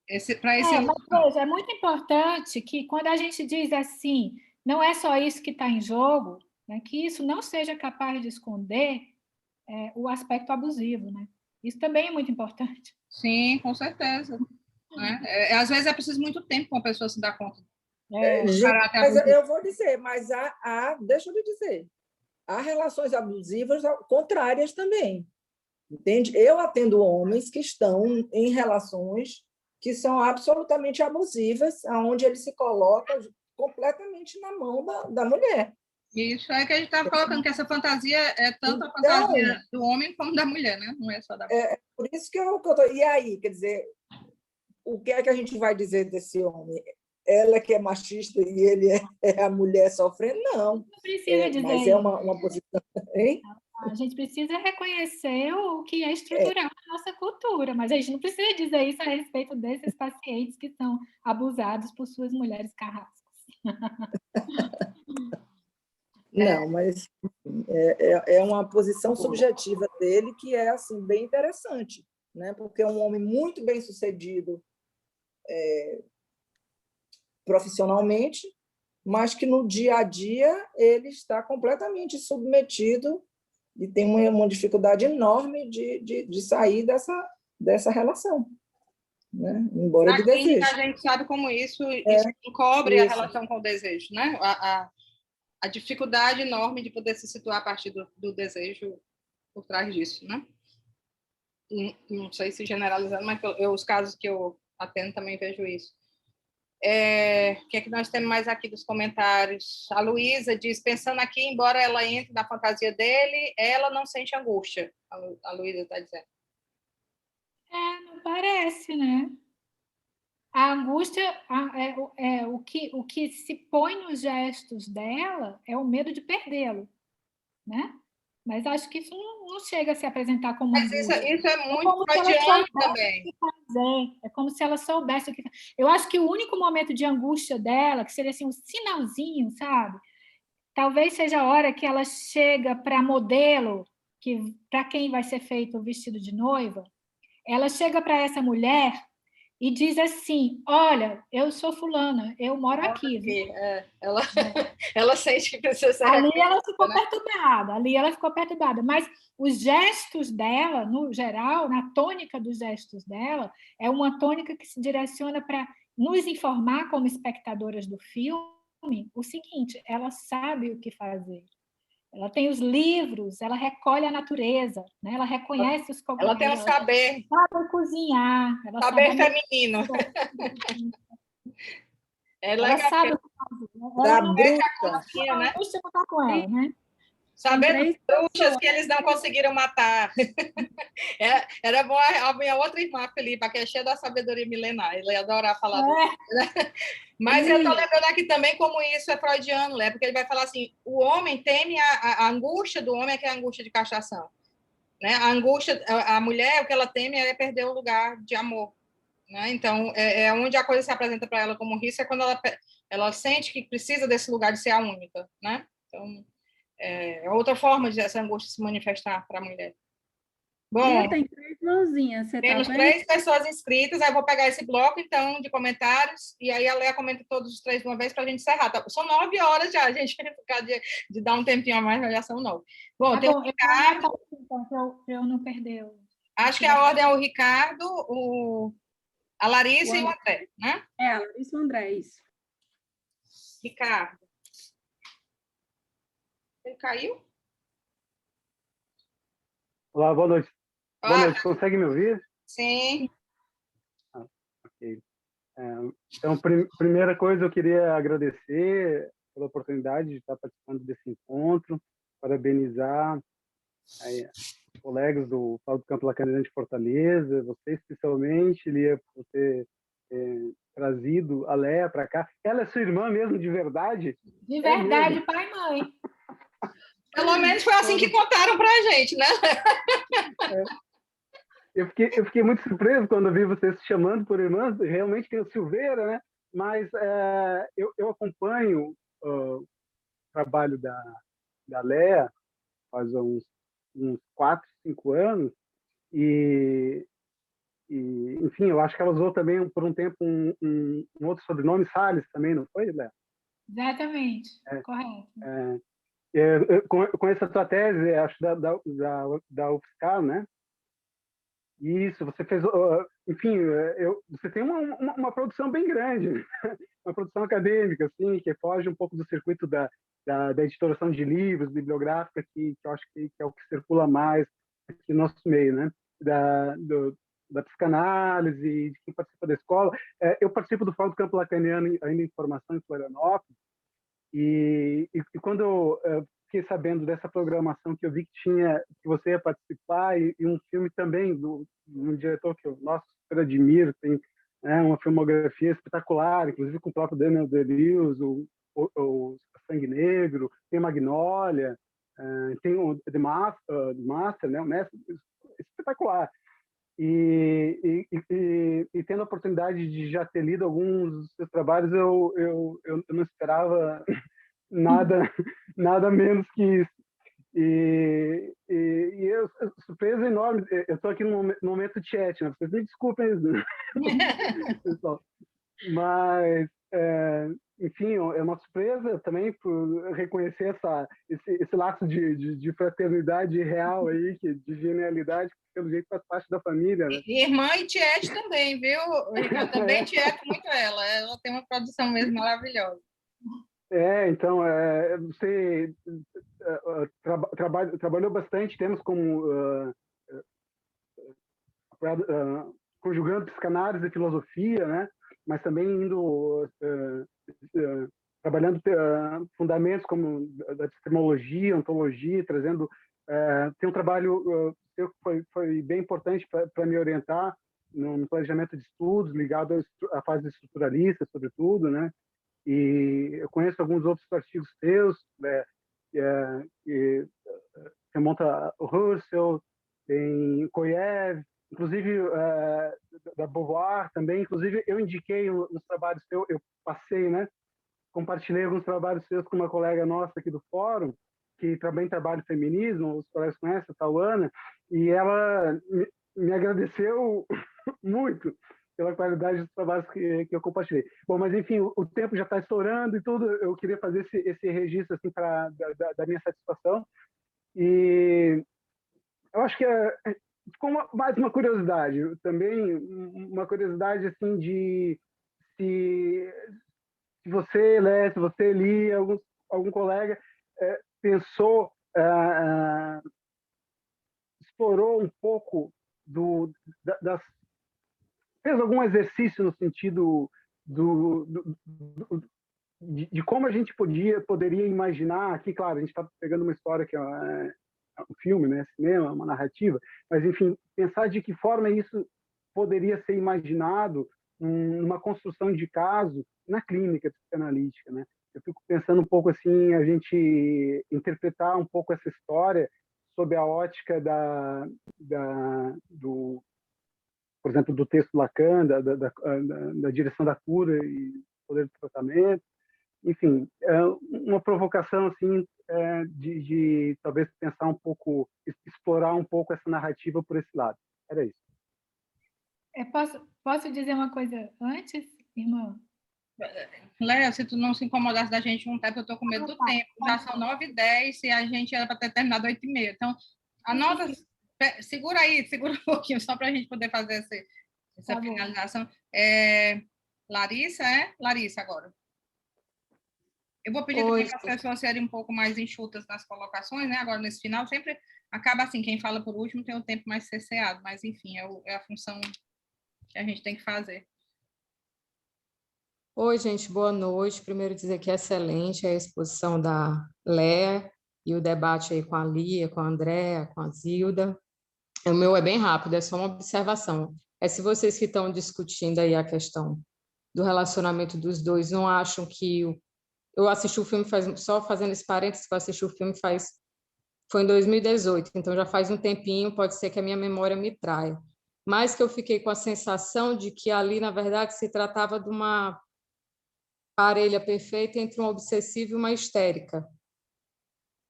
Mas veja, é muito importante que quando a gente diz assim, não é só isso que está em jogo, né, que isso não seja capaz de esconder o aspecto abusivo, né? Isso também é muito importante. Sim, com certeza. Né? Às vezes é preciso muito tempo para uma pessoa se dar conta. Mas eu vou dizer, mas deixa eu lhe dizer, há relações abusivas contrárias também. Entende? Eu atendo homens que estão em relações que são absolutamente abusivas, onde ele se coloca completamente na mão da mulher. Isso é que a gente estava colocando, que essa fantasia é tanto a fantasia do homem como da mulher, né? Não é só da mulher. Por isso que eu tô... E aí, quer dizer, o que é que a gente vai dizer desse homem? Ela que é machista e ele é a mulher sofrendo? Não. Não precisa dizer mas é uma posição... Hein? A gente precisa reconhecer o que é estrutural na nossa cultura, mas a gente não precisa dizer isso a respeito desses pacientes que são abusados por suas mulheres carrascas. Não, mas é uma posição subjetiva dele que é assim, bem interessante, né? Porque é um homem muito bem sucedido profissionalmente, mas que no dia a dia ele está completamente submetido e tem uma dificuldade enorme de sair dessa relação, né? Embora ele deseje. A gente sabe como isso encobre a relação com o desejo, né? A dificuldade enorme de poder se situar a partir do desejo por trás disso, né? Não sei se generalizando, mas os casos que eu atendo também vejo isso. O que é que nós temos mais aqui dos comentários? A Luísa diz, pensando aqui, embora ela entre na fantasia dele, ela não sente angústia. A Luísa está dizendo. Não parece, né? A angústia, o que se põe nos gestos dela é o medo de perdê-lo, né? Mas acho que isso não chega a se apresentar como Mas angústia. isso é muito freudiano também. É como se ela soubesse o que fazer. Eu acho que o único momento de angústia dela, que seria assim, um sinalzinho, sabe? Talvez seja a hora que ela chega para modelo, para quem vai ser feito o vestido de noiva, ela chega para essa mulher e diz assim, olha, eu sou fulana, eu moro aqui. Ela sente que precisa ser ali ela ficou perturbada, mas os gestos dela, no geral, na tônica dos gestos dela, é uma tônica que se direciona para nos informar como espectadoras do filme o seguinte, ela sabe o que fazer. Ela tem os livros, ela recolhe a natureza, né? Ela reconhece os cogumelos. Ela tem um saber. Sabe cozinhar. Saber feminino. Ela sabe o que fazer. Da bruxa. Né? Deixa eu botar com ela, né? Saber dos bruxas que eles não conseguiram matar. Era bom a minha outra irmã, Felipa, que é cheia da sabedoria milenar. Ele ia adorar falar disso. Mas eu estou lembrando aqui também como isso é freudiano, né? Porque ele vai falar assim, o homem teme a angústia do homem, que é a angústia de castração. Né? A angústia, a mulher, o que ela teme é perder o lugar de amor. Né? Então, onde a coisa se apresenta para ela como risco é quando ela sente que precisa desse lugar de ser a única. Né? Então, é outra forma de essa angústia se manifestar para a mulher. Bom, tem 3 mãozinhas, você temos 3 pessoas inscritas, aí eu vou pegar esse bloco, então, de comentários, e aí a Léa comenta todos os 3 de uma vez para a gente encerrar. Tá? São 9 horas já, a gente vai ficar de dar um tempinho a mais, mas já são 9. Bom, tem o Ricardo... Então, para eu não perder Acho que a ordem é o Ricardo, a Larissa e o André, né? A Larissa e o André, isso. Ricardo. Ele caiu? Olá, boa noite. Boa noite, consegue me ouvir? Sim. Ok. Então, primeira coisa, eu queria agradecer pela oportunidade de estar participando desse encontro, parabenizar os colegas do Fórum do Campo Lacaniano de Fortaleza, você especialmente, Lia, por ter trazido a Léa para cá. Ela é sua irmã mesmo, de verdade? De verdade, pai e mãe. Pelo menos foi assim que contaram para a gente, né? Eu fiquei muito surpreso quando vi vocês se chamando por irmãs. Realmente tem o Silveira, né? Mas eu acompanho o trabalho da Léa faz uns 4, 5 anos e, enfim, eu acho que ela usou também por um tempo um outro sobrenome, Salles, também, não foi, Léa? Exatamente, correto. Com essa tua tese, acho, da UFSCar, né? Isso, você fez, enfim, você tem uma produção bem grande, uma produção acadêmica, assim, que foge um pouco do circuito da editoração de livros, bibliográfica, que eu acho que é o que circula mais aqui no nosso meio, né? Da psicanálise, de quem participa da escola. Eu participo do Fórum do Campo Lacaniano ainda em formação em Florianópolis, e quando eu fiquei sabendo dessa programação, que eu vi que você ia participar, e um filme também de um diretor que eu super admiro, tem uma filmografia espetacular, inclusive com o próprio Daniel Day-Lewis, o Sangue Negro, tem Magnólia, tem o The Master, né, o Mestre, espetacular. E tendo a oportunidade de já ter lido alguns dos seus trabalhos, eu não esperava nada menos que isso. E surpresa enorme. Eu estou aqui no momento de chat, né? Vocês me desculpem, pessoal. Mas, enfim, é uma surpresa também por reconhecer esse laço de fraternidade real aí, de genialidade, que pelo jeito faz parte da família. Né? E irmã e Tiete também, viu? Eu também tieto muito ela tem uma produção mesmo maravilhosa. Então, você trabalhou bastante temas como conjugando psicanálise e filosofia, né? mas também indo trabalhando fundamentos como da epistemologia, ontologia, trazendo tem um trabalho que foi bem importante para me orientar no planejamento de estudos ligado à fase estruturalista, sobretudo, né? E eu conheço alguns outros artigos teus, que remonta a Husserl, tem Koyev, inclusive da Beauvoir também. Inclusive, eu indiquei nos trabalhos teus, eu passei, né? Compartilhei alguns trabalhos seus com uma colega nossa aqui do fórum, que também trabalha em feminismo, os colegas conhecem, a Tauana, e ela me agradeceu muito pela qualidade dos trabalhos que eu compartilhei. Bom, mas enfim, o tempo já está estourando e tudo, eu queria fazer esse registro assim, da minha satisfação. E eu acho que ficou mais uma curiosidade, também uma curiosidade assim de se você, né, se você lia, algum colega pensou, explorou um pouco fez algum exercício no sentido de como a gente poderia imaginar, aqui, claro, a gente está pegando uma história que é um filme, né, cinema, uma narrativa, mas, enfim, pensar de que forma isso poderia ser imaginado numa construção de caso na clínica psicanalítica, né? Eu fico pensando um pouco assim, a gente interpretar um pouco essa história sob a ótica por exemplo, do texto Lacan, da direção da cura e poder do tratamento. Enfim, uma provocação assim de talvez pensar um pouco, explorar um pouco essa narrativa por esse lado. Era isso. Posso dizer uma coisa antes, irmã? Léo, se tu não se incomodasse da gente juntar, porque eu estou com medo do tempo. Já são 9h10 e a gente era para ter terminado 8h30. Então, anota, segura um pouquinho, só para a gente poder fazer essa finalização. Larissa, Larissa, agora. Eu vou pedir também para as pessoas serem um pouco mais enxutas nas colocações, né? Agora, nesse final, sempre acaba assim, quem fala por último tem um tempo mais cerceado, mas, enfim, é a função que a gente tem que fazer. Oi, gente, boa noite. Primeiro dizer que é excelente a exposição da Léa e o debate aí com a Lia, com a Andréa, com a Zilda. O meu é bem rápido, é só uma observação. Se vocês que estão discutindo aí a questão do relacionamento dos dois não acham que... Eu assisti o filme, só fazendo esse parênteses, eu assisti o filme foi em 2018, então já faz um tempinho, pode ser que a minha memória me traia. Mas que eu fiquei com a sensação de que ali, na verdade, se tratava de uma parelha perfeita entre uma obsessiva e uma histérica.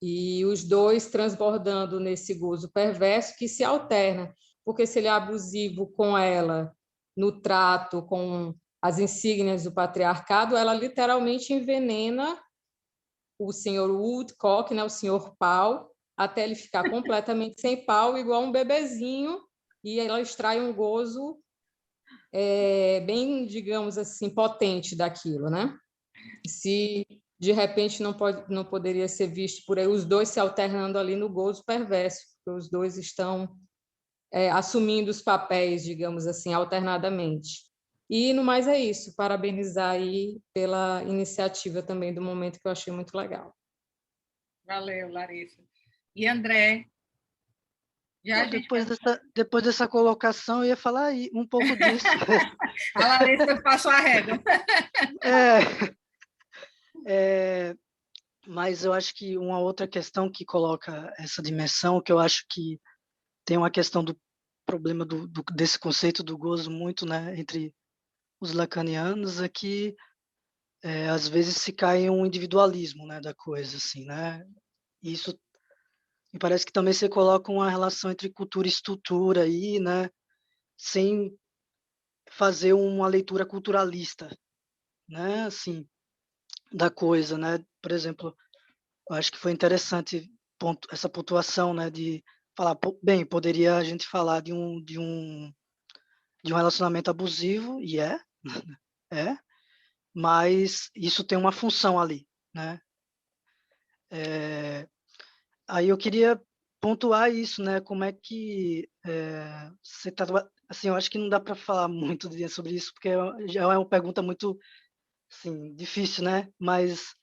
E os dois transbordando nesse gozo perverso que se alterna, porque se ele é abusivo com ela no trato, com as insígnias do patriarcado, ela literalmente envenena o senhor Woodcock, né, o senhor pau, até ele ficar completamente sem pau, igual um bebezinho, e ela extrai um gozo bem, digamos assim, potente daquilo, né? Se de repente não poderia ser visto por aí os dois se alternando ali no gozo perverso, porque os dois estão assumindo os papéis, digamos assim, alternadamente. E no mais é isso, parabenizar aí pela iniciativa também do momento, que eu achei muito legal. Valeu, Larissa. E André? Depois dessa colocação, eu ia falar aí um pouco disso. A Larissa passou a régua. Mas eu acho que uma outra questão que coloca essa dimensão, que eu acho que tem uma questão do problema desse conceito do gozo muito, né, entre os lacanianos, é que às vezes se cai em um individualismo, né, da coisa, assim, né? E isso me parece que também você coloca uma relação entre cultura e estrutura aí, né, sem fazer uma leitura culturalista, né, assim, da coisa, né? Por exemplo, eu acho que foi interessante essa pontuação, né, de falar, bem, poderia a gente falar de um relacionamento abusivo, e mas isso tem uma função ali, né? Aí eu queria pontuar isso, né? Como é que você está... Assim, eu acho que não dá para falar muito sobre isso, porque já é uma pergunta muito, assim, difícil, né? Mas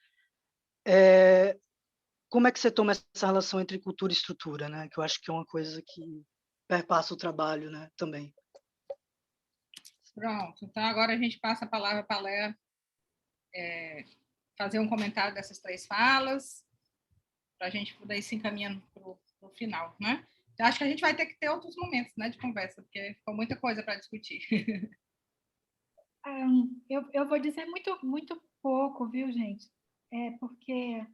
como é que você toma essa relação entre cultura e estrutura, né? Que eu acho que é uma coisa que perpassa o trabalho, né? Também. Pronto. Então, agora a gente passa a palavra para a Léa fazer um comentário dessas 3 falas, para a gente poder ir se encaminhando para o final, né? Eu acho que a gente vai ter que ter outros momentos, né, de conversa, porque ficou muita coisa para discutir. Eu vou dizer muito, muito pouco, viu, gente? Porque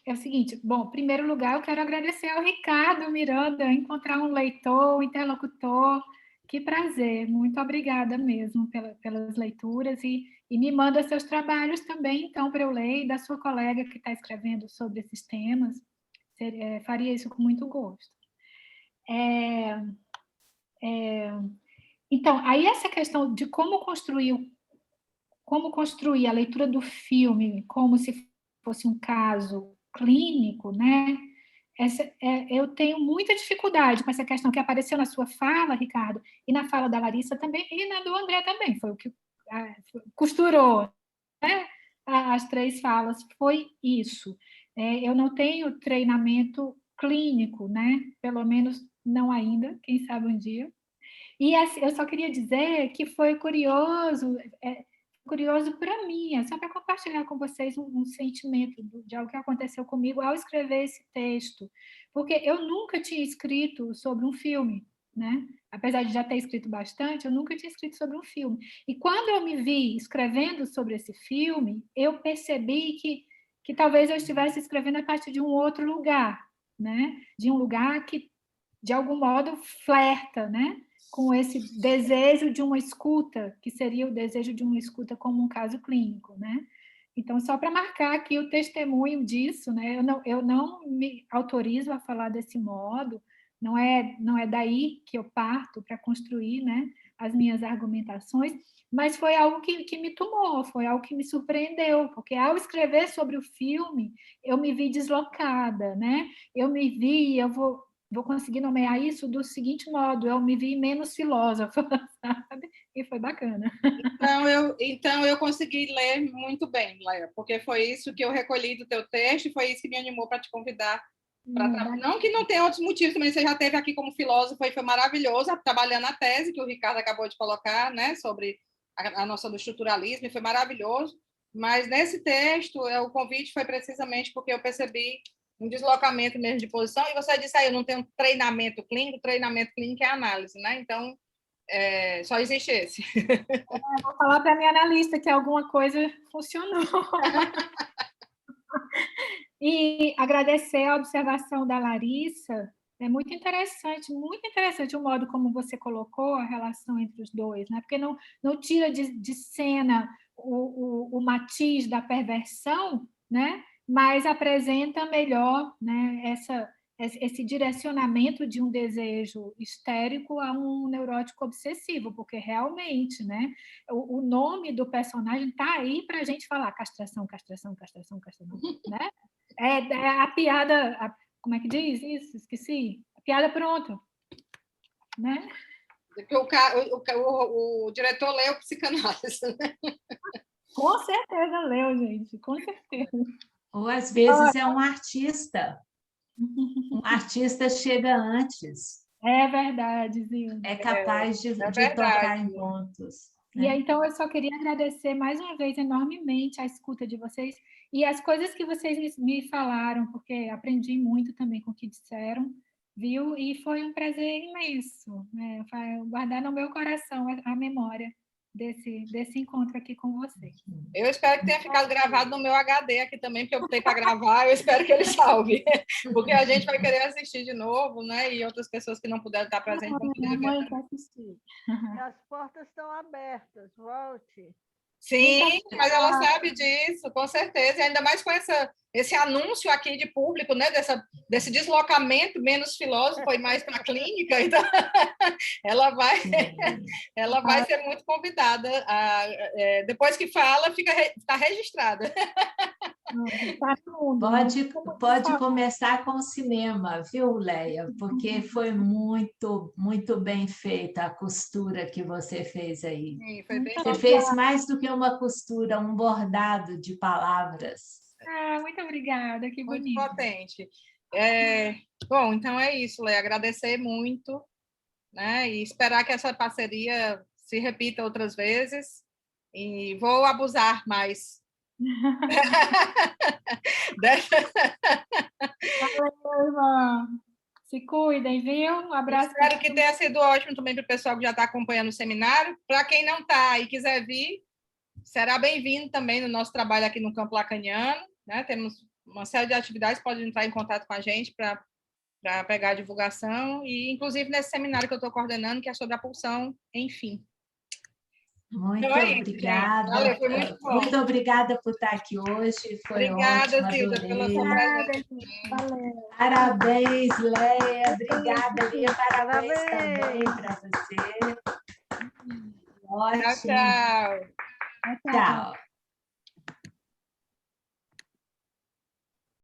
é o seguinte, bom, em primeiro lugar, eu quero agradecer ao Ricardo Miranda, encontrar um leitor, um interlocutor, que prazer, muito obrigada mesmo pelas leituras, e me manda seus trabalhos também, então, para eu ler, e da sua colega que está escrevendo sobre esses temas, faria isso com muito gosto. Então, aí essa questão de como construir a leitura do filme como se fosse um caso clínico, né? Eu tenho muita dificuldade com essa questão que apareceu na sua fala, Ricardo, e na fala da Larissa também, e na do André também, foi o que costurou, né? As 3 falas, foi isso. Eu não tenho treinamento clínico, né? Pelo menos não ainda, quem sabe um dia. E assim, eu só queria dizer que foi curioso para mim, só para compartilhar com vocês um sentimento de algo que aconteceu comigo ao escrever esse texto, porque eu nunca tinha escrito sobre um filme, né? Apesar de já ter escrito bastante, eu nunca tinha escrito sobre um filme. E quando eu me vi escrevendo sobre esse filme, eu percebi que talvez eu estivesse escrevendo a partir de um outro lugar, né? De um lugar que, de algum modo, flerta, né? Com esse desejo de uma escuta, que seria o desejo de uma escuta como um caso clínico, né? Então, só para marcar aqui o testemunho disso, né? Eu não me autorizo a falar desse modo, não é daí que eu parto para construir, né, as minhas argumentações, mas foi algo que me tomou, foi algo que me surpreendeu, porque ao escrever sobre o filme, eu me vi deslocada, né? Eu vou conseguir nomear isso do seguinte modo: eu me vi menos filósofa, sabe? E foi bacana. Então eu consegui ler muito bem, Léa, porque foi isso que eu recolhi do teu texto e foi isso que me animou para te convidar. Não que não tenha outros motivos, também você já esteve aqui como filósofo e foi maravilhoso, trabalhando a tese que o Ricardo acabou de colocar, né, sobre a noção do estruturalismo, e foi maravilhoso. Mas nesse texto, o convite foi precisamente porque eu percebi um deslocamento mesmo de posição, e você disse aí, eu não tenho treinamento clínico é análise, né? Então, só existe esse. Vou falar para a minha analista que alguma coisa funcionou. E agradecer a observação da Larissa, é muito interessante o modo como você colocou a relação entre os dois, né? Porque não tira de cena o matiz da perversão, né? Mas apresenta melhor, né, esse direcionamento de um desejo histérico a um neurótico obsessivo, porque realmente, né, o nome do personagem está aí para a gente falar castração, castração, castração, castração, né? A piada, como é que diz isso? Esqueci. A piada pronta, né? O diretor leu psicanálise, né? Com certeza leu, gente, com certeza. Ou, às vezes, é um artista. Um artista chega antes. É verdade, Zilda. É capaz de tocar em pontos. Né? E então eu só queria agradecer mais uma vez enormemente a escuta de vocês e as coisas que vocês me falaram, porque aprendi muito também com o que disseram, viu? E foi um prazer imenso, né? Guardar no meu coração a memória desse encontro aqui com vocês. Eu espero que tenha ficado gravado no meu HD aqui também, porque eu botei para gravar, eu espero que ele salve, porque a gente vai querer assistir de novo, né? E outras pessoas que não puderam estar presentes vão poder ver. E as portas estão abertas, volte. Sim, mas ela sabe disso, com certeza, e ainda mais com esse anúncio aqui de público, né, desse deslocamento menos filósofo e mais para a clínica, então ela vai ser muito convidada. Depois que fala, está registrada. Pode começar com o cinema, viu, Leia? Porque foi muito, muito bem feita a costura que você fez aí. Sim, foi bem Você fez mais do que uma costura, um bordado de palavras. Muito obrigada, que bonito. Muito potente. Bom, então é isso, Leia. Agradecer muito, né? E esperar que essa parceria se repita outras vezes. E vou abusar mais. Valeu, irmã. Se cuidem, viu? Um abraço. Espero que tenha sido ótimo também para o pessoal que já está acompanhando o seminário. Para quem não está e quiser vir, será bem-vindo também no nosso trabalho aqui no Campo Lacaniano, né? Temos uma série de atividades, pode entrar em contato com a gente para pegar a divulgação, e inclusive nesse seminário que eu estou coordenando, que é sobre a pulsão, enfim. Muito então, obrigada. Valeu, foi muito bom. Muito obrigada por estar aqui hoje. Foi obrigada, ótimo, Zilda, pela sua presença. Valeu. Parabéns, Leia. Obrigada, Lia. Parabéns também para você. Ótimo. Tchau. Tchau.